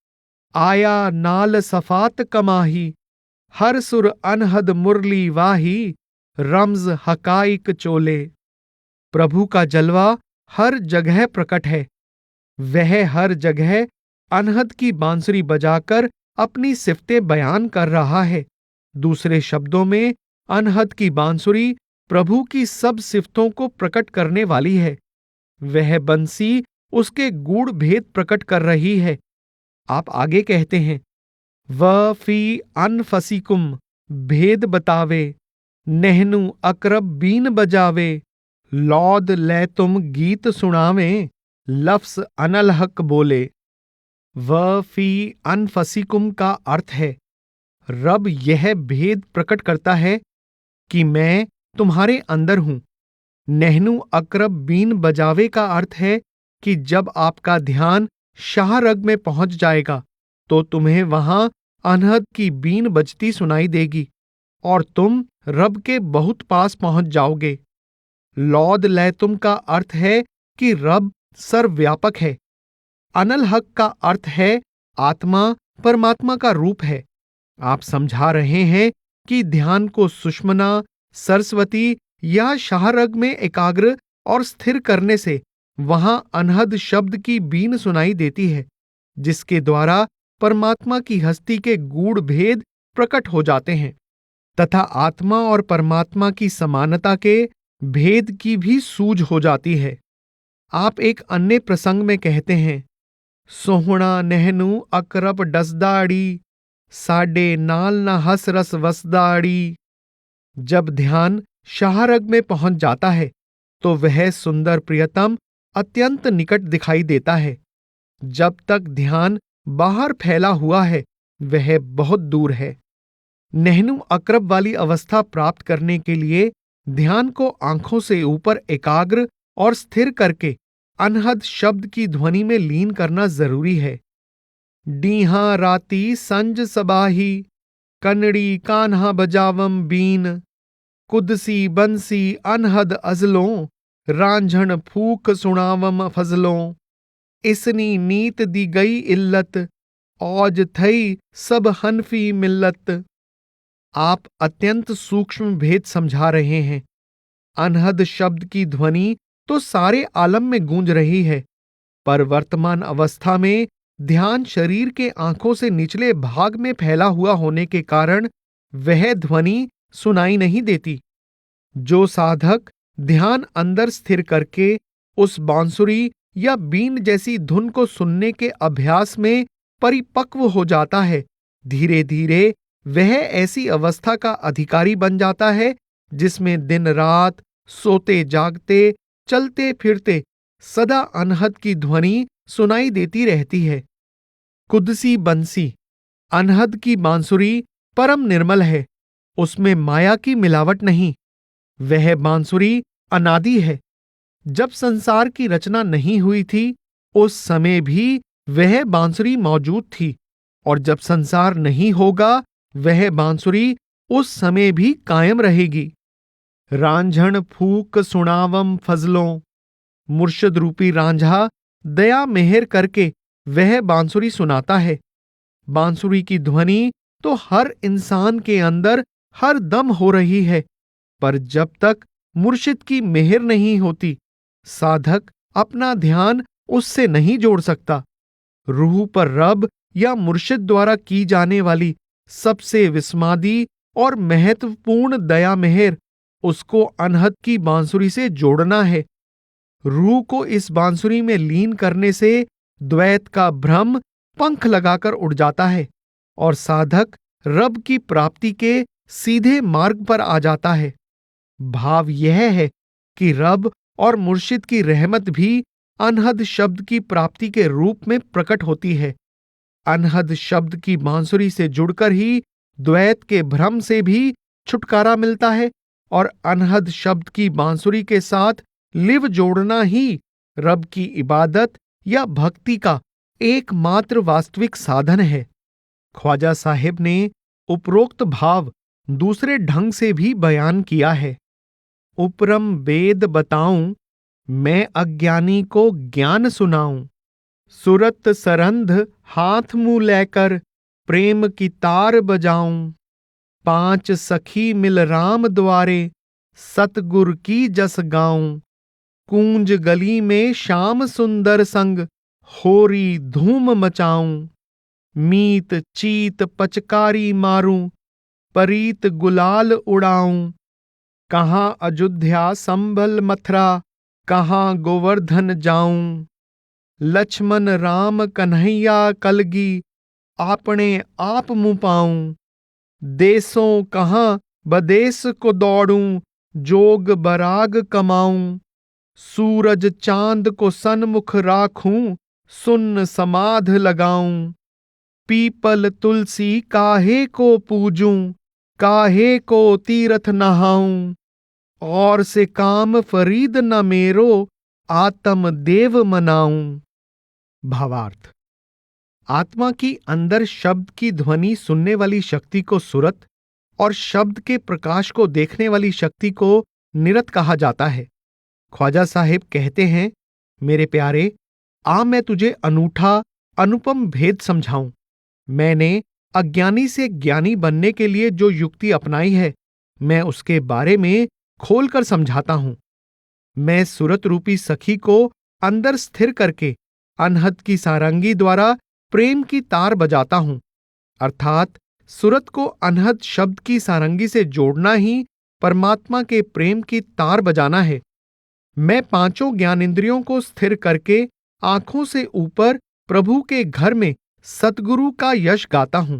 आया नाल सफात कमाही। हर सुर अनहद मुरली वाही, रम्ज हकाइक चोले। प्रभु का जलवा हर जगह प्रकट है। वह हर जगह अनहद की बांसुरी बजाकर अपनी सिफतें बयान कर रहा है। दूसरे शब्दों में, अनहद की बांसुरी प्रभु की सब सिफतों को प्रकट करने वाली है। वह बंसी उसके गूढ़ भेद प्रकट कर रही है। आप आगे कहते हैं, व फी अनफसिकुम भेद बतावे, नेहनु अकरब बीन बजावे। लौद लै तुम गीत सुनावे, लफ्स अनलहक बोले। व फी अनफसिकुम का अर्थ है, रब यह भेद प्रकट करता है कि मैं तुम्हारे अंदर हूं। नेहनु अकरब बीन बजावे का अर्थ है कि जब आपका ध्यान शाहरग में पहुंच जाएगा तो तुम्हें वहां अनहद की बीन बजती सुनाई देगी और तुम रब के बहुत पास पहुंच जाओगे। लौद लैतुम का अर्थ है कि रब सर्वव्यापक है। अनल हक का अर्थ है आत्मा परमात्मा का रूप है। आप समझा रहे हैं कि ध्यान को सुषमना, सरस्वती या शाहरग में एकाग्र और स्थिर करने से वहां अनहद शब्द की बीन सुनाई देती है, जिसके द्वारा परमात्मा की हस्ती के गूढ़ भेद प्रकट हो जाते हैं तथा आत्मा और परमात्मा की समानता के भेद की भी सूझ हो जाती है। आप एक अन्य प्रसंग में कहते हैं, सोहणा नहनु अकरप डसदाड़ी, साडे नाल न हस रस वसदाड़ी। जब ध्यान शाहरग में पहुंच जाता है तो वह सुंदर प्रियतम अत्यंत निकट दिखाई देता है। जब तक ध्यान बाहर फैला हुआ है वह बहुत दूर है। नहनु अकरब वाली अवस्था प्राप्त करने के लिए ध्यान को आंखों से ऊपर एकाग्र और स्थिर करके अनहद शब्द की ध्वनि में लीन करना जरूरी है। डीहा राती संज सबाही, कनड़ी कान्हा बजावम बीन, कुदसी बंसी अनहद अजलों, रांझण फूक सुनावम फजलों। इसनी नीत दी गई इल्लत, औज थई सब हनफी मिल्लत। आप अत्यंत सूक्ष्म भेद समझा रहे हैं। अनहद शब्द की ध्वनि तो सारे आलम में गूंज रही है, पर वर्तमान अवस्था में ध्यान शरीर के आंखों से निचले भाग में फैला हुआ होने के कारण वह ध्वनि सुनाई नहीं देती। जो साधक ध्यान अंदर स्थिर करके उस बांसुरी या बीन जैसी धुन को सुनने के अभ्यास में परिपक्व हो जाता है, धीरे धीरे वह ऐसी अवस्था का अधिकारी बन जाता है जिसमें दिन रात, सोते जागते, चलते फिरते सदा अनहद की ध्वनि सुनाई देती रहती है। कुदसी बंसी, अनहद की बांसुरी परम निर्मल है, उसमें माया की मिलावट नहीं। वह बांसुरी अनादि है। जब संसार की रचना नहीं हुई थी उस समय भी वह बांसुरी मौजूद थी, और जब संसार नहीं होगा वह बांसुरी उस समय भी कायम रहेगी। रांझण फूक सुनावम फजलों, मुर्शद रूपी रांझा दया मेहर करके वह बांसुरी सुनाता है। बांसुरी की ध्वनि तो हर इंसान के अंदर हर दम हो रही है, पर जब तक मुर्शिद की मेहर नहीं होती साधक अपना ध्यान उससे नहीं जोड़ सकता। रूह पर रब या मुर्शिद द्वारा की जाने वाली सबसे विस्मादी और महत्वपूर्ण दया मेहर उसको अनहद की बांसुरी से जोड़ना है। रूह को इस बांसुरी में लीन करने से द्वैत का भ्रम पंख लगाकर उड़ जाता है और साधक रब की प्राप्ति के सीधे मार्ग पर आ जाता है। भाव यह है कि रब और मुर्शिद की रहमत भी अनहद शब्द की प्राप्ति के रूप में प्रकट होती है। अनहद शब्द की बांसुरी से जुड़कर ही द्वैत के भ्रम से भी छुटकारा मिलता है, और अनहद शब्द की बांसुरी के साथ लिव जोड़ना ही रब की इबादत या भक्ति का एकमात्र वास्तविक साधन है। ख्वाजा साहिब ने उपरोक्त भाव दूसरे ढंग से भी बयान किया है। उपरम वेद बताऊं, मैं अज्ञानी को ज्ञान सुनाऊं। सुरत सरंध हाथ मुंह लेकर प्रेम की तार बजाऊं। 5 सखी मिल राम द्वारे सतगुर की जस गाऊं। कूंज गली में श्याम सुंदर संग होरी धूम मचाऊं। मीत चीत पचकारी मारूं, परीत गुलाल उड़ाऊं। कहाँ अयोध्या संभल मथुरा, कहाँ गोवर्धन जाऊं। लक्ष्मण राम कन्हैया कलगी, आपने आप मुँह पाऊं। देसों कहाँ बदेस को दौड़ूं, जोग बराग कमाऊं। सूरज चांद को सन्मुख राखूं, सुन्न समाध लगाऊं। पीपल तुलसी काहे को पूजूं, काहे को तीर्थ नहाऊं। और से काम फरीद न मेरो, आत्म देव मनाऊं। भावार्थ: आत्मा की अंदर शब्द की ध्वनि सुनने वाली शक्ति को सुरत और शब्द के प्रकाश को देखने वाली शक्ति को निरत कहा जाता है। ख्वाजा साहिब कहते हैं, मेरे प्यारे, आ मैं तुझे अनूठा अनुपम भेद समझाऊं। मैंने अज्ञानी से ज्ञानी बनने के लिए जो युक्ति अपनाई है, मैं उसके बारे में खोलकर समझाता हूं। मैं सुरत रूपी सखी को अंदर स्थिर करके अनहद की सारंगी द्वारा प्रेम की तार बजाता हूं, अर्थात सूरत को अनहद शब्द की सारंगी से जोड़ना ही परमात्मा के प्रेम की तार बजाना है। मैं पांचों ज्ञानेंद्रियों को स्थिर करके आंखों से ऊपर प्रभु के घर में सतगुरु का यश गाता हूं।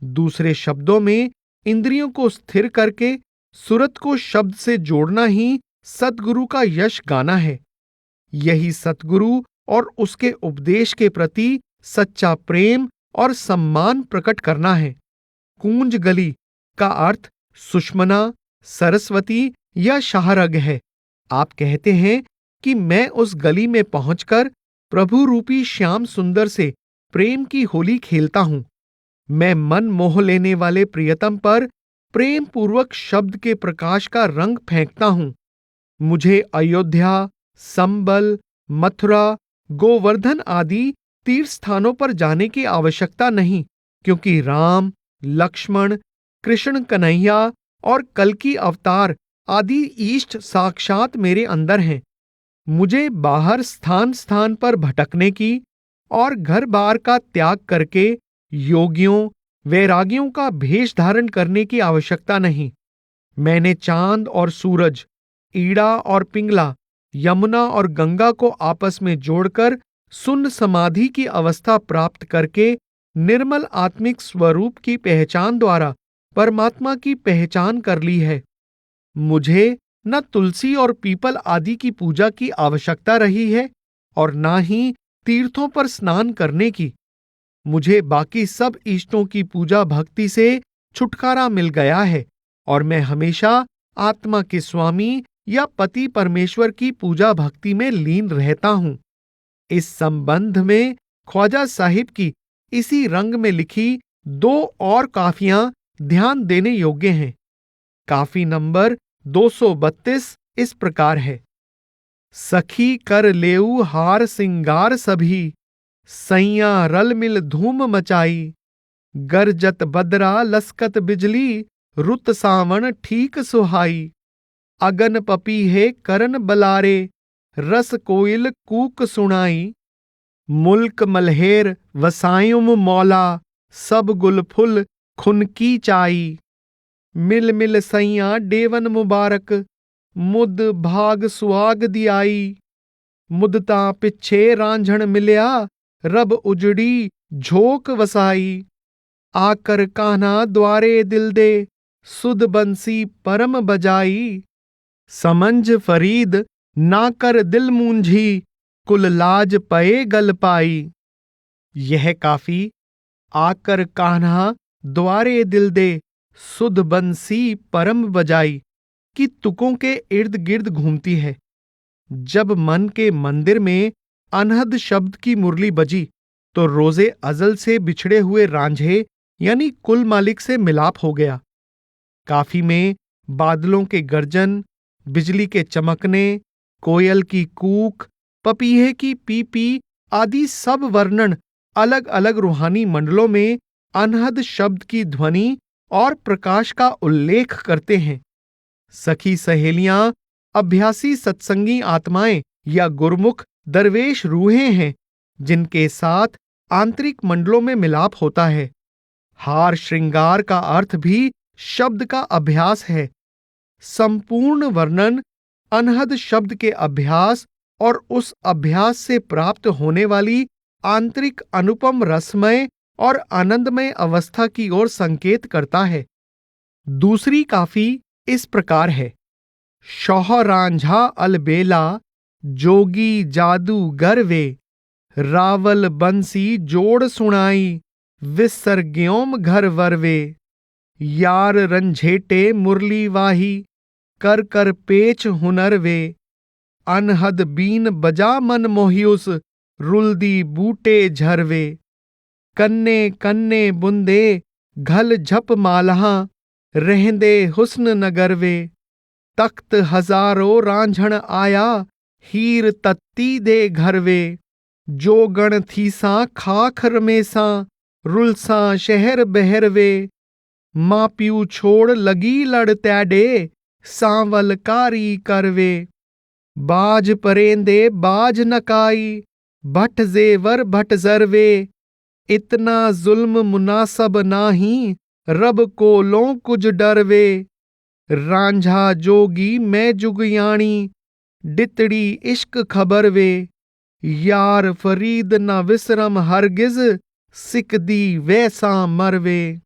दूसरे शब्दों में, इंद्रियों को स्थिर करके सूरत को शब्द से जोड़ना ही सतगुरु का यश गाना है। यही सतगुरु और उसके उपदेश के प्रति सच्चा प्रेम और सम्मान प्रकट करना है। कूंज गली का अर्थ सुषमना, सरस्वती या शाहरग है। आप कहते हैं कि मैं उस गली में पहुंचकर प्रभु रूपी श्याम सुंदर से प्रेम की होली खेलता हूं। मैं मन मोह लेने वाले प्रियतम पर प्रेम पूर्वक शब्द के प्रकाश का रंग फेंकता हूं। मुझे अयोध्या, संबल, मथुरा, गोवर्धन आदि तीर्थ स्थानों पर जाने की आवश्यकता नहीं, क्योंकि राम, लक्ष्मण, कृष्ण कन्हैया और कल्कि अवतार आदि इष्ट साक्षात मेरे अंदर हैं। मुझे बाहर स्थान स्थान पर भटकने की और घर बार का त्याग करके योगियों, वैरागियों का भेष धारण करने की आवश्यकता नहीं। मैंने चांद और सूरज, ईड़ा और पिंगला, यमुना और गंगा को आपस में जोड़कर शून्य समाधि की अवस्था प्राप्त करके निर्मल आत्मिक स्वरूप की पहचान द्वारा परमात्मा की पहचान कर ली है। मुझे न तुलसी और पीपल आदि की पूजा की आवश्यकता रही है और न ही तीर्थों पर स्नान करने की। मुझे बाकी सब इष्टों की पूजा भक्ति से छुटकारा मिल गया है और मैं हमेशा आत्मा के स्वामी या पति परमेश्वर की पूजा भक्ति में लीन रहता हूं। इस संबंध में ख्वाजा साहिब की इसी रंग में लिखी दो और काफियां ध्यान देने योग्य हैं। काफी नंबर 232 इस प्रकार है। सखी कर लेऊ हार सिंगार सभी, सैया रल मिल धूम मचाई। गरजत बदरा लसकत बिजली, रुत सावन ठीक सुहाई। अगन पपीहे करन बलारे, रस कोयल कूक सुनाई। मुल्क मलहेर वसायुम मौला, सब गुल फुल खुनकी चाई। मिल मिल सैया डेवन मुबारक, मुद भाग सुहाग दियाई। मुदता पिछे रांझण मिलया, रब उजड़ी झोक वसाई। आकर कान्हा द्वारे दिल दे, सुध बंसी परम बजाई। समंझ फरीद ना कर दिल मूंझी, कुल लाज पए गल पाई। यह काफी आकर कान्हा द्वारे दिल दे, सुध बंसी परम बजाई की तुकों के इर्द गिर्द घूमती है। जब मन के मंदिर में अनहद शब्द की मुरली बजी तो रोजे अजल से बिछड़े हुए रांझे यानी कुल मालिक से मिलाप हो गया। काफी में बादलों के गर्जन, बिजली के चमकने, कोयल की कूक, पपीहे की पीपी आदि सब वर्णन अलग अलग रूहानी मंडलों में अनहद शब्द की ध्वनि और प्रकाश का उल्लेख करते हैं। सखी सहेलियां अभ्यासी सत्संगी आत्माएं या गुरमुख दरवेश रूहें हैं, जिनके साथ आंतरिक मंडलों में मिलाप होता है। हार श्रृंगार का अर्थ भी शब्द का अभ्यास है। संपूर्ण वर्णन अनहद शब्द के अभ्यास और उस अभ्यास से प्राप्त होने वाली आंतरिक अनुपम रसमय और आनंदमय अवस्था की ओर संकेत करता है। दूसरी काफी इस प्रकार है। शौह रांझा अलबेला, जोगी जादू गरवे। रावल बंसी जोड़ सुनाई, विसर्ग्योम घर वरवे। यार रंझेटे मुरली वाही, कर कर पेच हुनर वे। अनहद बीन बजा मन मोहियुस, रुलदी बूटे झरवे। कन्ने कन्ने बुंदे घल झप मालहा, रहंदे हुस्न नगरवे। तख्त हजारों रांझण आया, हीर तत्ती दे घरवे। जो गण थीसा खाख रमेसा, रुलसा शहर बहरवे। माँ प्यू छोड़ लगी लड़ तैडे, सांवल कारी करवे। बाज परेंदे बाज नकाई, भट जेवर भट जरवे। इतना जुल्म मुनासब नाही, रब को लो कुछ डरवे। रांझा जोगी मैं जुगयाणी, डितड़ी इश्क खबर वे। यार फरीद न विसरम हरगिज, सिकदी वैसा मरवे।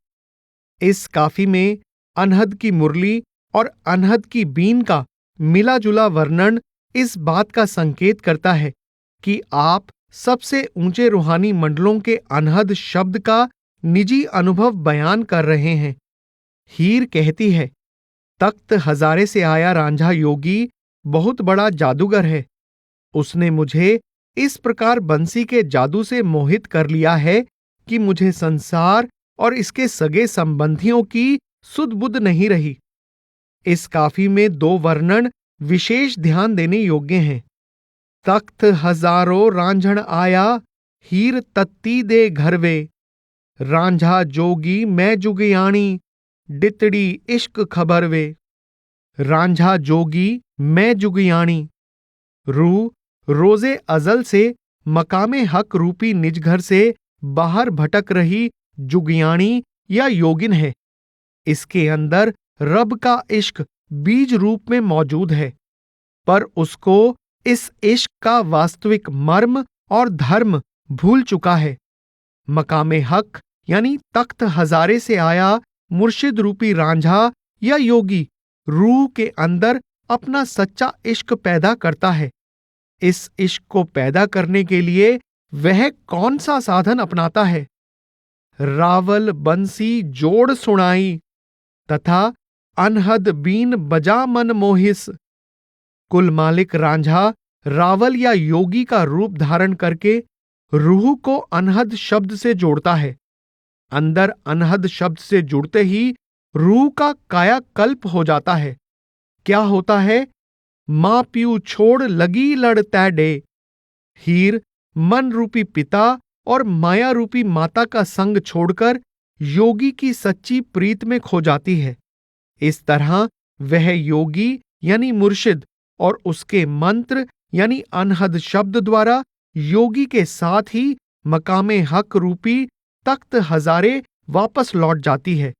इस काफी में अनहद की मुरली और अनहद की बीन का मिला जुला वर्णन इस बात का संकेत करता है कि आप सबसे ऊंचे रूहानी मंडलों के अनहद शब्द का निजी अनुभव बयान कर रहे हैं। हीर कहती है, तख्त हजारे से आया रांझा योगी बहुत बड़ा जादूगर है। उसने मुझे इस प्रकार बंसी के जादू से मोहित कर लिया है कि मुझे संसार और इसके सगे संबंधियों की सुध बुध नहीं रही। इस काफी में दो वर्णन विशेष ध्यान देने योग्य हैं। तख्त हजारों रांझण आया, हीर तत्ती दे घर वे। रांझा जोगी मैं जुगयाणी, डितड़ी इश्क खबर वे। रांझा जोगी मैं जुगयाणी। रू रोजे अजल से मकामे हक रूपी निज घर से बाहर भटक रही जुगयाणी या योगिन है। इसके अंदर रब का इश्क बीज रूप में मौजूद है, पर उसको इस इश्क का वास्तविक मर्म और धर्म भूल चुका है। मकामे हक यानी तख्त हजारे से आया मुर्शिद रूपी रांझा या योगी रूह के अंदर अपना सच्चा इश्क पैदा करता है। इस इश्क को पैदा करने के लिए वह कौन सा साधन अपनाता है? रावल बंसी जोड़ सुनाई, तथा अनहद बीन बजा मन मोहिस। कुल मालिक रांझा रावल या योगी का रूप धारण करके रूह को अनहद शब्द से जोड़ता है। अंदर अनहद शब्द से जुड़ते ही रूह का कायाकल्प हो जाता है। क्या होता है? मां प्यू छोड़ लगी लड़ तैडे। हीर मन रूपी पिता और माया रूपी माता का संग छोड़कर योगी की सच्ची प्रीत में खो जाती है। इस तरह वह योगी यानी मुर्शिद और उसके मंत्र यानी अनहद शब्द द्वारा योगी के साथ ही मकामे हक रूपी तख्त हजारे वापस लौट जाती है।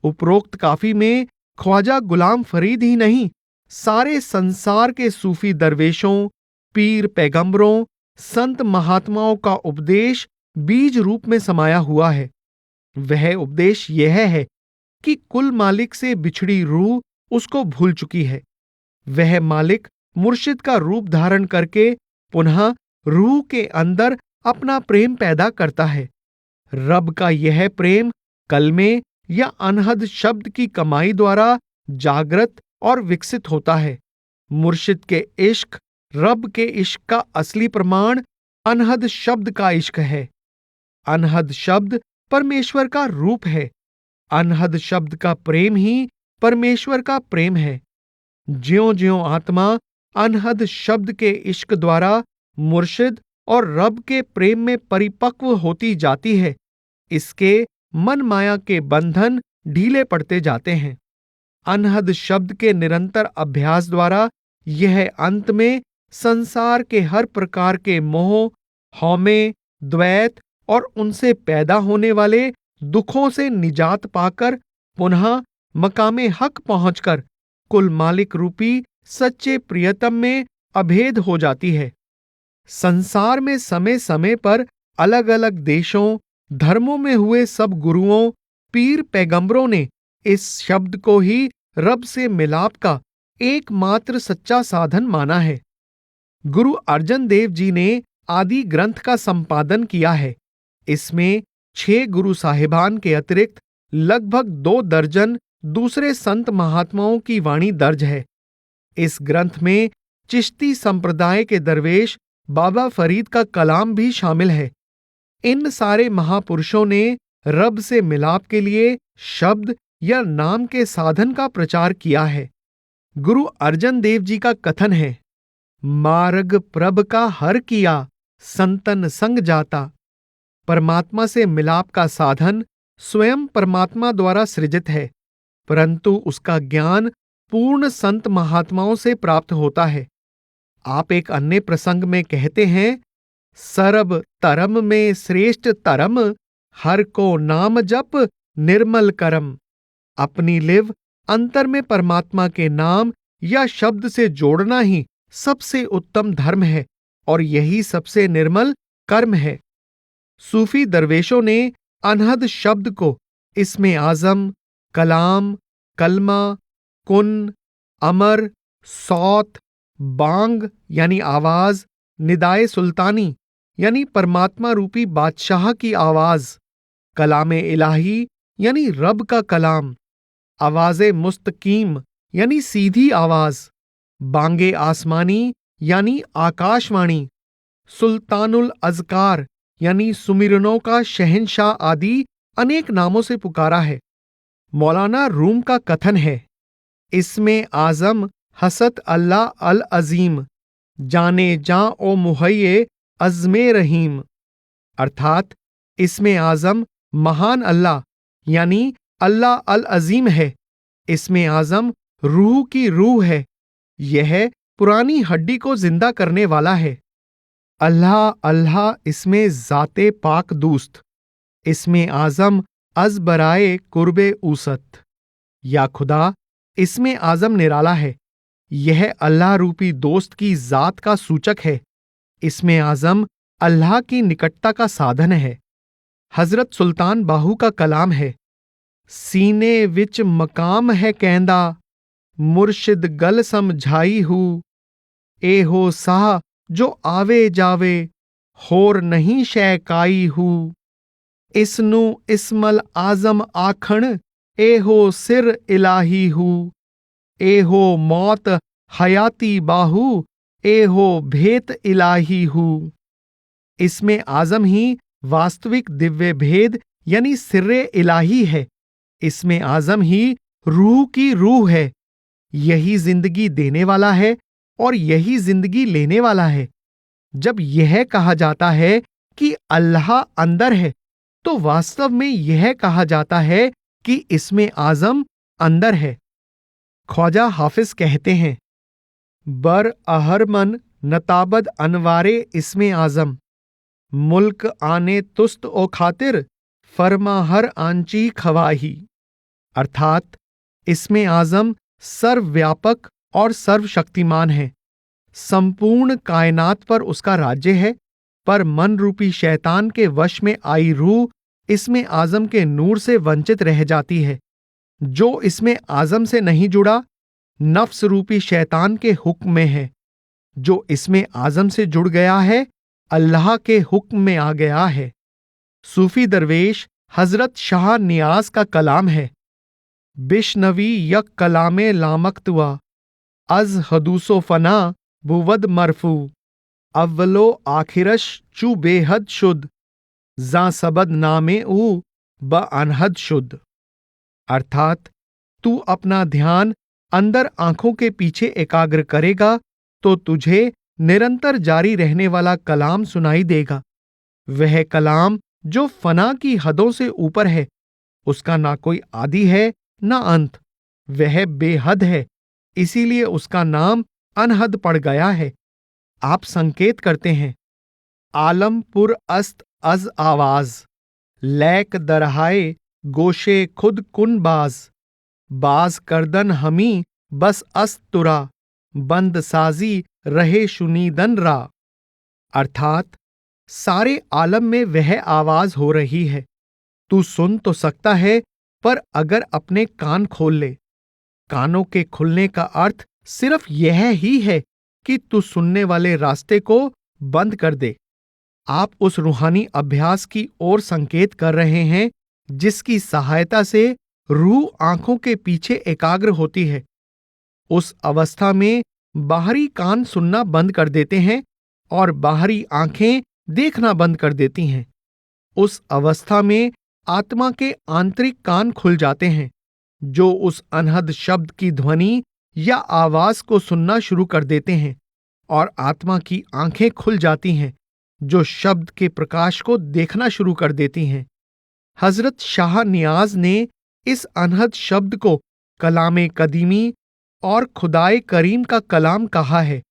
उपरोक्त काफी में ख्वाजा गुलाम फरीद ही नहीं, सारे संसार के सूफी दरवेशों, पीर पैगंबरों, संत महात्माओं का उपदेश बीज रूप में समाया हुआ है। वह उपदेश यह है कि कुल मालिक से बिछड़ी रूह उसको भूल चुकी है। वह मालिक मुर्शिद का रूप धारण करके पुनः रूह के अंदर अपना प्रेम पैदा करता है। रब का यह प्रेम कलमे या अनहद शब्द की कमाई द्वारा जागृत और विकसित होता है। मुर्शिद के इश्क, रब के इश्क का असली प्रमाण अनहद शब्द का इश्क है। अनहद शब्द परमेश्वर का रूप है। अनहद शब्द का प्रेम ही परमेश्वर का प्रेम है। ज्यों-ज्यों आत्मा अनहद शब्द के इश्क द्वारा मुर्शिद और रब के प्रेम में परिपक्व होती जाती है, इसके मन माया के बंधन ढीले पड़ते जाते हैं। अनहद शब्द के निरंतर अभ्यास द्वारा यह अंत में संसार के हर प्रकार के मोह, हौमे, द्वैत और उनसे पैदा होने वाले दुखों से निजात पाकर पुनः मकामे हक पहुंचकर कुल मालिक रूपी सच्चे प्रियतम में अभेद हो जाती है। संसार में समय समय पर अलग अलग देशों, धर्मों में हुए सब गुरुओं, पीर पैगंबरों ने इस शब्द को ही रब से मिलाप का एकमात्र सच्चा साधन माना है। गुरु अर्जन देव जी ने आदि ग्रंथ का संपादन किया है। इसमें 6 गुरु साहिबान के अतिरिक्त लगभग 2 दर्जन दूसरे संत महात्माओं की वाणी दर्ज है। इस ग्रंथ में चिश्ती संप्रदाय के दरवेश बाबा फरीद का कलाम भी शामिल है। इन सारे महापुरुषों ने रब से मिलाप के लिए शब्द या नाम के साधन का प्रचार किया है। गुरु अर्जन देव जी का कथन है, मार्ग प्रभ का हर किया, संतन संग जाता। परमात्मा से मिलाप का साधन स्वयं परमात्मा द्वारा सृजित है, परंतु उसका ज्ञान पूर्ण संत महात्माओं से प्राप्त होता है। आप एक अन्य प्रसंग में कहते हैं, सरब तरम में श्रेष्ठ तरम, हर को नाम जप निर्मल करम। अपनी लिव अंतर में परमात्मा के नाम या शब्द से जोड़ना ही सबसे उत्तम धर्म है और यही सबसे निर्मल कर्म है। सूफी दरवेशों ने अनहद शब्द को इसमें आजम, कलाम, कलमा, कुन, अमर, सौत, बांग यानी आवाज, निदाए सुल्तानी यानी परमात्मा रूपी बादशाह की आवाज, कलामे इलाही यानी रब का कलाम, आवाज़े मुस्तकीम यानी सीधी आवाज, बांगे आसमानी यानी आकाशवाणी, सुल्तानुल अज़कार यानी सुमिरनों का शहंशाह आदि अनेक नामों से पुकारा है। मौलाना रूम का कथन है, इसमें आजम हसत अल्लाह अल अजीम, जाने जां ओ मुहैये अज़्मे रहीम। अर्थात इसमें आजम महान अल्लाह यानी अल्लाह अल अजीम है। इसमें आजम रूह की रूह है। यह पुरानी हड्डी को जिंदा करने वाला है। अल्लाह अल्लाह इसमें ज़ाते पाक दूस्त। इसमें आजम अज बराए कुर्बे ऊसत। या खुदा इसमें आजम निराला है। यह अल्लाह रूपी दोस्त की जात का सूचक है। इसमें आजम अल्लाह की निकटता का साधन है। हजरत सुल्तान बाहू का कलाम है, सीने विच मकाम है कहंदा, मुर्शिद गल समझाई हूँ। ए हो साह जो आवे जावे, होर नहीं शै काई हूँ। इसनू इस्मल आजम आखण, ए हो सिर इलाही हूँ। ए हो मौत हयाती बाहू, ए हो भेत इलाही हूँ। इसमें आजम ही वास्तविक दिव्य भेद यानी सिर्रे इलाही है। इसमें आजम ही रूह की रूह है। यही जिंदगी देने वाला है और यही जिंदगी लेने वाला है। जब यह कहा जाता है कि अल्लाह अंदर है, तो वास्तव में यह कहा जाता है कि इसमें आजम अंदर है। ख्वाजा हाफिज कहते हैं, बर अहरमन नताबद अनवारे इसमें आजम, मुल्क आने तुस्त ओ खातिर, फरमा हर आंची खवाही। अर्थात इसमें आजम सर्वव्यापक और सर्वशक्तिमान है। संपूर्ण कायनात पर उसका राज्य है, पर मन रूपी शैतान के वश में आई रूह इसमें आजम के नूर से वंचित रह जाती है। जो इसमें आजम से नहीं जुड़ा, नफ्स रूपी शैतान के हुक्म में है। जो इसमें आजम से जुड़ गया है, अल्लाह के हुक्म में आ गया है। सूफी दरवेश हजरत शाह नियाज का कलाम है, बिश्नवी यक कलामे लामकतुआ, अज हदूसो फना बुवद मरफू, अव्वलो आखिरश चू बेहद शुद, जा सबद नामे ऊ ब अनहद शुद। अर्थात तू अपना ध्यान अंदर आंखों के पीछे एकाग्र करेगा तो तुझे निरंतर जारी रहने वाला कलाम सुनाई देगा। वह कलाम जो फना की हदों से ऊपर है, उसका ना कोई आदि है ना अंत। वह बेहद है, इसीलिए उसका नाम अनहद पड़ गया है। आप संकेत करते हैं, आलमपुर अस्त अज आवाज, लैक दरहाए गोशे खुद कुन बाज, बाज करदन हमी बस अस्त तुरा, बंद साजी रहे शुनीदन रा। अर्थात सारे आलम में वह आवाज हो रही है। तू सुन तो सकता है, पर अगर अपने कान खोल ले। कानों के खुलने का अर्थ सिर्फ यह ही है कि तू सुनने वाले रास्ते को बंद कर दे। आप उस रूहानी अभ्यास की ओर संकेत कर रहे हैं जिसकी सहायता से रूह आंखों के पीछे एकाग्र होती है। उस अवस्था में बाहरी कान सुनना बंद कर देते हैं और बाहरी आंखें देखना बंद कर देती हैं। उस अवस्था में आत्मा के आंतरिक कान खुल जाते हैं, जो उस अनहद शब्द की ध्वनि या आवाज को सुनना शुरू कर देते हैं, और आत्मा की आंखें खुल जाती हैं, जो शब्द के प्रकाश को देखना शुरू कर देती हैं। हजरत शाह नियाज ने इस अनहद शब्द को कलामे कदीमी और खुदाए करीम का कलाम कहा है।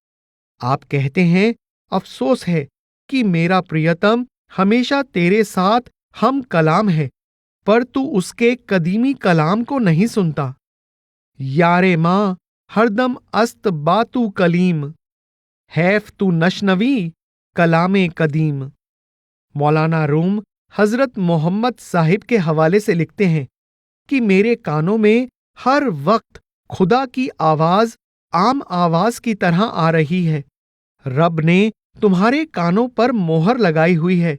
आप कहते हैं, अफसोस है कि मेरा प्रियतम हमेशा तेरे साथ हम कलाम है, पर तू उसके कदीमी कलाम को नहीं सुनता। यारे माँ हरदम अस्त बातू कलीम, हैफ तू नशनवी कलामे कदीम। मौलाना रूम हजरत मोहम्मद साहिब के हवाले से लिखते हैं कि मेरे कानों में हर वक्त खुदा की आवाज आम आवाज की तरह आ रही है। रब ने तुम्हारे कानों पर मोहर लगाई हुई है,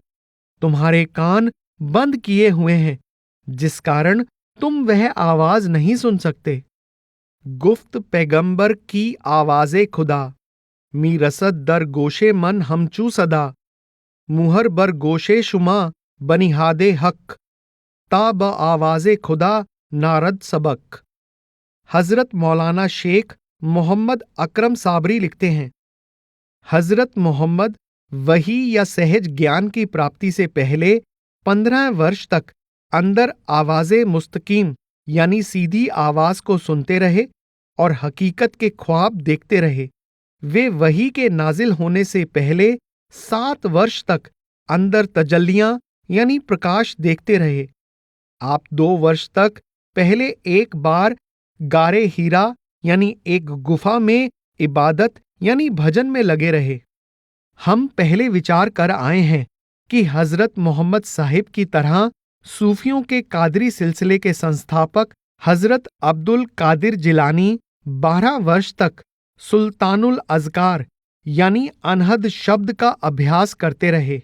तुम्हारे कान बंद किए हुए हैं, जिस कारण तुम वह आवाज नहीं सुन सकते। गुफ्त पैगंबर की आवाज़े खुदा, मी रसद दर गोशे मन हमचू सदा, मुहर बर गोशे शुमा बनिहादे हक, ताब आवाज़े खुदा नारद सबक। हजरत मौलाना शेख मोहम्मद अकरम साबरी लिखते हैं, हजरत मोहम्मद वही या सहज ज्ञान की प्राप्ति से पहले 15 वर्ष तक अंदर आवाज़े मुस्तकीम यानी सीधी आवाज को सुनते रहे और हकीकत के ख्वाब देखते रहे। वे वही के नाजिल होने से पहले 7 वर्ष तक अंदर तजल्लियां यानी प्रकाश देखते रहे। आप 2 वर्ष तक पहले एक बार गारे हीरा यानी एक गुफा में इबादत यानी भजन में लगे रहे। हम पहले विचार कर आए हैं कि हजरत मोहम्मद साहिब की तरह सूफियों के कादरी सिलसिले के संस्थापक हजरत अब्दुल कादिर जिलानी 12 वर्ष तक सुल्तानुल अज़कार यानी अनहद शब्द का अभ्यास करते रहे।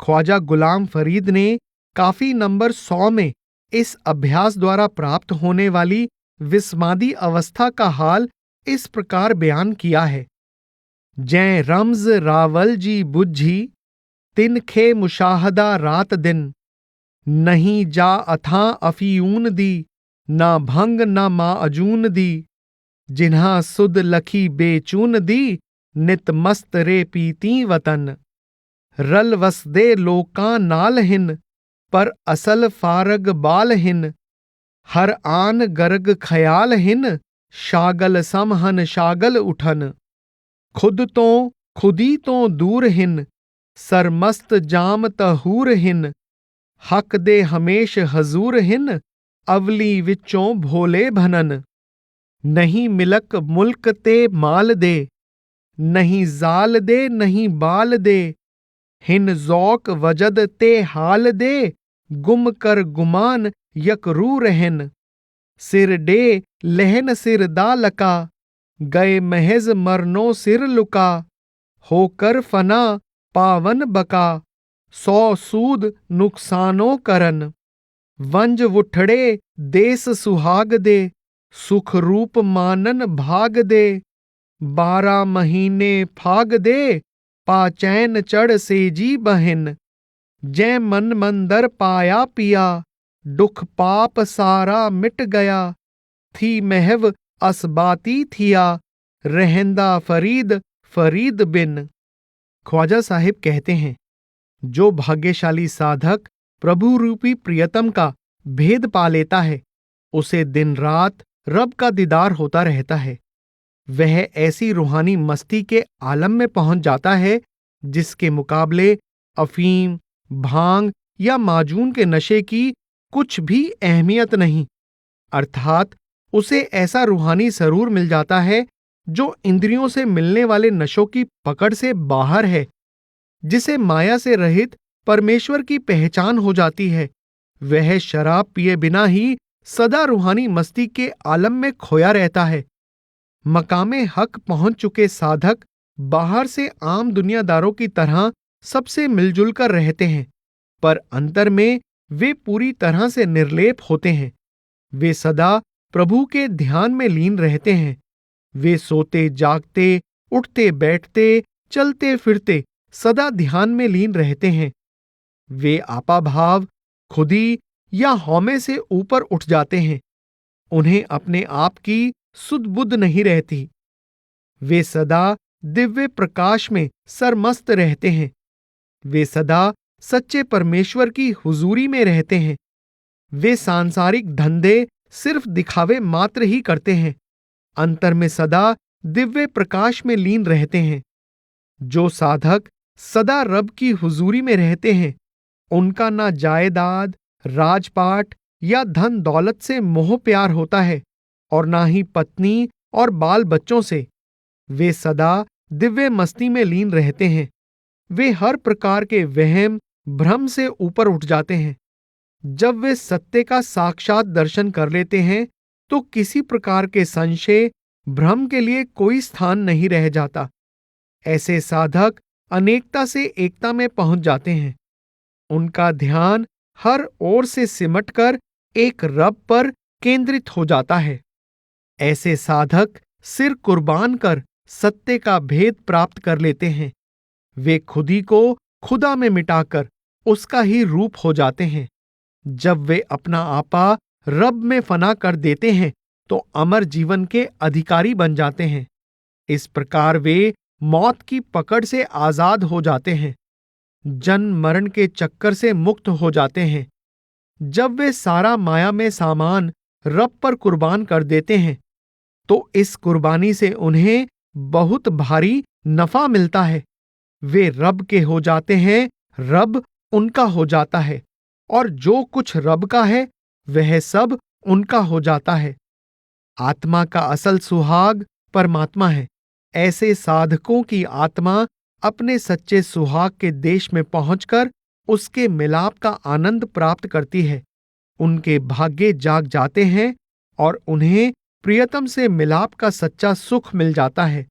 ख्वाजा गुलाम फरीद ने काफी नंबर 100 में इस अभ्यास द्वारा प्राप्त होने वाली विस्मादी अवस्था का हाल इस प्रकार बयान किया है। जै रम्ज रावल जी बुझी, तिनखे मुशाहदा रात दिन, नहीं जा अथा अफीऊन दी, ना भंग ना माअजून दी, जिन्हा सुद लखी बेचून दी, नित मस्त रे पीती वतन। रल वसदे लोकां नाल हिन, पर असल फारग बाल हिन, हर आन गर्ग ख्याल हिन, शागल समहन शागल उठन। खुद तो खुदी तो दूर हिन, सरमस्त जाम तहूर हिन, हक दे हमेश हजूर हिन, अवली विचों भोले भनन। नहीं मिलक मुल्क ते माल दे, नहीं जाल दे नहीं बाल दे, हिन जौक वजद ते हाल दे, गुम कर गुमान यकरू रहन। सिर डे लहन सिर दा लका, गए महज मरनो सिर लुका, होकर फना पावन बका, 100 सूद नुकसानो करन। वंज उठड़े देस सुहाग दे, सुख रूप मानन भाग दे, 12 महीने फाग दे, पाचैन चढ़ सेजी बहिन। जै मन मंदर पाया पिया, दुख पाप सारा मिट गया, थी महव असबाती थिया, रहंदा फरीद फरीद बिन। ख्वाजा साहिब कहते हैं, जो भाग्यशाली साधक प्रभु रूपी प्रियतम का भेद पा लेता है, उसे दिन रात रब का दीदार होता रहता है। वह ऐसी रूहानी मस्ती के आलम में पहुंच जाता है जिसके मुकाबले अफीम, भांग या माजून के नशे की कुछ भी अहमियत नहीं। अर्थात उसे ऐसा रूहानी सरूर मिल जाता है जो इंद्रियों से मिलने वाले नशों की पकड़ से बाहर है, जिसे माया से रहित परमेश्वर की पहचान हो जाती है। वह शराब पिए बिना ही सदा रूहानी मस्ती के आलम में खोया रहता है। मकामे हक पहुंच चुके साधक बाहर से आम दुनियादारों की तरह सबसे मिलजुल कर रहते हैं, पर अंतर में वे पूरी तरह से निर्लेप होते हैं। वे सदा प्रभु के ध्यान में लीन रहते हैं। वे सोते जागते, उठते बैठते, चलते फिरते सदा ध्यान में लीन रहते हैं। वे आपाभाव, खुदी या हौमे से ऊपर उठ जाते हैं। उन्हें अपने आप की सुध बुध नहीं रहती। वे सदा दिव्य प्रकाश में सरमस्त रहते हैं। वे सदा सच्चे परमेश्वर की हुजूरी में रहते हैं। वे सांसारिक धंधे सिर्फ दिखावे मात्र ही करते हैं, अंतर में सदा दिव्य प्रकाश में लीन रहते हैं। जो साधक सदा रब की हुजूरी में रहते हैं, उनका ना जायदाद, राजपाट या धन दौलत से मोह प्यार होता है, और ना ही पत्नी और बाल बच्चों से। वे सदा दिव्य मस्ती में लीन रहते हैं। वे हर प्रकार के वहम भ्रम से ऊपर उठ जाते हैं। जब वे सत्य का साक्षात दर्शन कर लेते हैं तो किसी प्रकार के संशय भ्रम के लिए कोई स्थान नहीं रह जाता। ऐसे साधक अनेकता से एकता में पहुंच जाते हैं। उनका ध्यान हर ओर से सिमटकर एक रब पर केंद्रित हो जाता है। ऐसे साधक सिर कुर्बान कर सत्य का भेद प्राप्त कर लेते हैं। वे खुदी को खुदा में मिटाकर उसका ही रूप हो जाते हैं। जब वे अपना आपा रब में फना कर देते हैं तो अमर जीवन के अधिकारी बन जाते हैं। इस प्रकार वे मौत की पकड़ से आजाद हो जाते हैं, जन्म मरण के चक्कर से मुक्त हो जाते हैं। जब वे सारा माया में सामान रब पर कुर्बान कर देते हैं तो इस कुर्बानी से उन्हें बहुत भारी नफा मिलता है। वे रब के हो जाते हैं, रब उनका हो जाता है, और जो कुछ रब का है वह सब उनका हो जाता है। आत्मा का असल सुहाग परमात्मा है। ऐसे साधकों की आत्मा अपने सच्चे सुहाग के देश में पहुंचकर उसके मिलाप का आनंद प्राप्त करती है। उनके भाग्य जाग जाते हैं और उन्हें प्रियतम से मिलाप का सच्चा सुख मिल जाता है।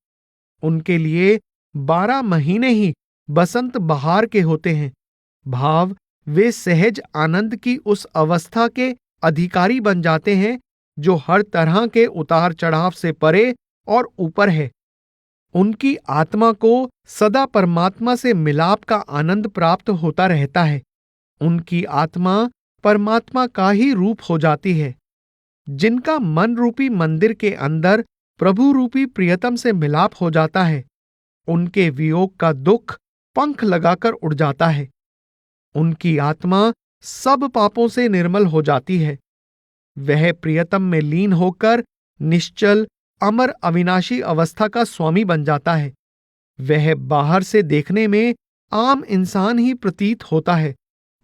उनके लिए 12 महीने ही बसंत बहार के होते हैं। भाव वे सहज आनंद की उस अवस्था के अधिकारी बन जाते हैं जो हर तरह के उतार चढ़ाव से परे और ऊपर है। उनकी आत्मा को सदा परमात्मा से मिलाप का आनंद प्राप्त होता रहता है। उनकी आत्मा परमात्मा का ही रूप हो जाती है। जिनका मन रूपी मंदिर के अंदर प्रभु रूपी प्रियतम से मिलाप हो जाता है, उनके वियोग का दुख पंख लगाकर उड़ जाता है। उनकी आत्मा सब पापों से निर्मल हो जाती है। वह प्रियतम में लीन होकर निश्चल अमर अविनाशी अवस्था का स्वामी बन जाता है। वह बाहर से देखने में आम इंसान ही प्रतीत होता है,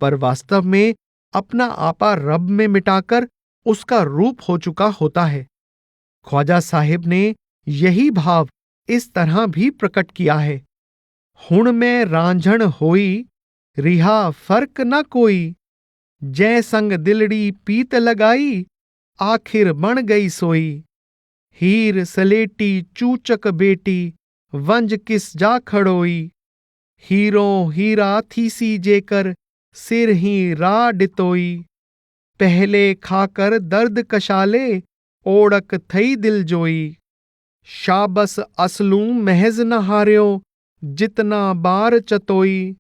पर वास्तव में अपना आपा रब में मिटाकर उसका रूप हो चुका होता है। ख्वाजा साहिब ने यही भाव इस तरह भी प्रकट किया है। हुण में रांझण होई, रिहा फर्क न कोई, जै संग दिलड़ी पीत लगाई, आखिर बन गई सोई। हीर सलेटी चूचक बेटी, वंज किस जा खड़ोई। हीरों हीरा थीसी जेकर, सिर ही रा डितोई। पहले खाकर दर्द कशाले, ओड़क थई दिल जोई। शाबस असलू महज न हार्यो, जितना बार चतोई।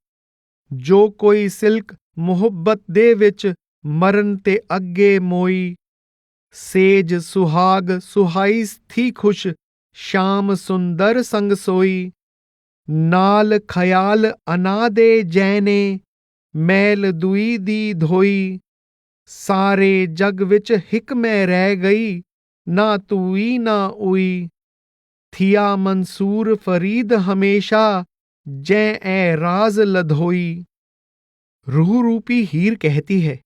जो कोई सिल्क मुहब्बत दे विच, मरन ते अग्गे मोई। सेज सुहाग सुहाइस थी खुश, श्याम सुंदर संग सोई। नाल खयाल अनादे जैने, मैल दुई दी धोई। सारे जग विच हिक में रह गई, ना तुई ना उई। थिया मंसूर फरीद हमेशा, जै ए राज लधोई। रूह रूपी हीर कहती है,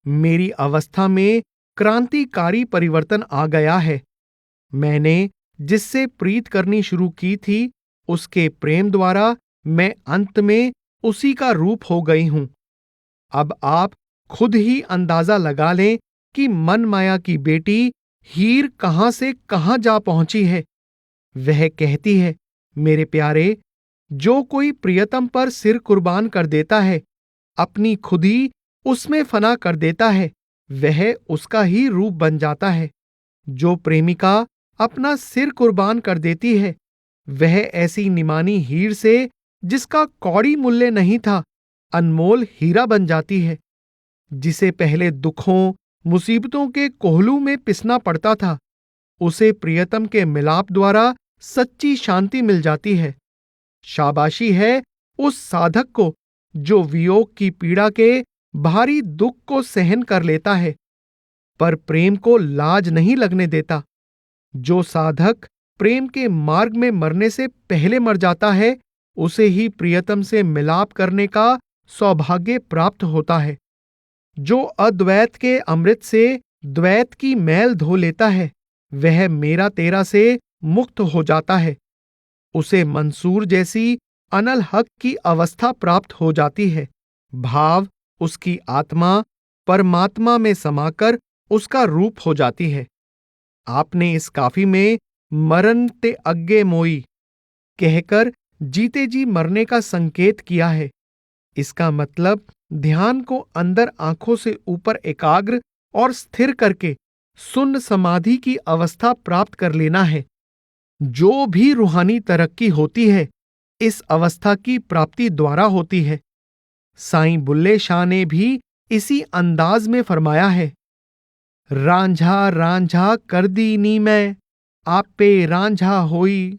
मेरी अवस्था में क्रांतिकारी परिवर्तन आ गया है। मैंने जिससे प्रीत करनी शुरू की थी, उसके प्रेम द्वारा मैं अंत में उसी का रूप हो गई हूं। अब आप खुद ही अंदाजा लगा लें कि मन माया की बेटी हीर कहां से कहां जा पहुंची है। वह कहती है, मेरे प्यारे, जो कोई प्रियतम पर सिर कुर्बान कर देता है, अपनी खुदी उसमें फना कर देता है, वह उसका ही रूप बन जाता है। जो प्रेमिका अपना सिर कुर्बान कर देती है, वह ऐसी निमानी हीर से, जिसका कौड़ी मूल्य नहीं था, अनमोल हीरा बन जाती है। जिसे पहले दुखों मुसीबतों के कोहलू में पिसना पड़ता था, उसे प्रियतम के मिलाप द्वारा सच्ची शांति मिल जाती है। शाबाशी है उस साधक को जो वियोग की पीड़ा के भारी दुख को सहन कर लेता है, पर प्रेम को लाज नहीं लगने देता। जो साधक प्रेम के मार्ग में मरने से पहले मर जाता है, उसे ही प्रियतम से मिलाप करने का सौभाग्य प्राप्त होता है। जो अद्वैत के अमृत से द्वैत की मैल धो लेता है, वह मेरा तेरा से मुक्त हो जाता है। उसे मंसूर जैसी अनल हक की अवस्था प्राप्त हो जाती है। भाव उसकी आत्मा परमात्मा में समाकर उसका रूप हो जाती है। आपने इस काफी में मरण ते अग्गे मोई कहकर जीते जी मरने का संकेत किया है। इसका मतलब ध्यान को अंदर आंखों से ऊपर एकाग्र और स्थिर करके सुन्न समाधि की अवस्था प्राप्त कर लेना है। जो भी रूहानी तरक्की होती है, इस अवस्था की प्राप्ति द्वारा होती है। साईं बुल्ले शाह ने भी इसी अंदाज में फरमाया है, रांझा रांझा कर दी नी मैं, आपे रांझा होई,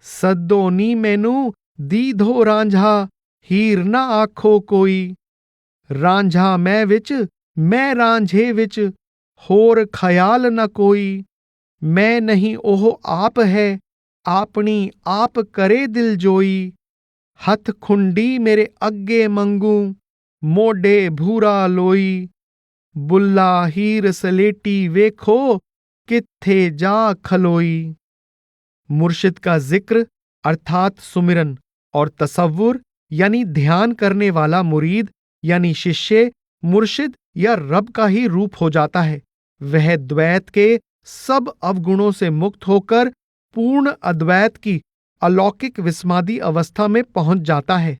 सद्दो नी मैनू दीधो रांझा, हीर ना आखो कोई। रांझा मैं विच, मैं रांझे विच, होर ख्याल न कोई। मैं नहीं ओह आप है, आपनी आप करे दिल जोई। हथ खुंडी मेरे अग्गे मंगू, मोडे भूरा लोई। बुल्ला हीर सलेटी वेखो, कित्थे जा खलोई। मुर्शिद का जिक्र अर्थात सुमिरन और तसव्वुर यानी ध्यान करने वाला मुरीद यानी शिष्य मुर्शिद या रब का ही रूप हो जाता है। वह द्वैत के सब अवगुणों से मुक्त होकर पूर्ण अद्वैत की अलौकिक विस्मादी अवस्था में पहुंच जाता है।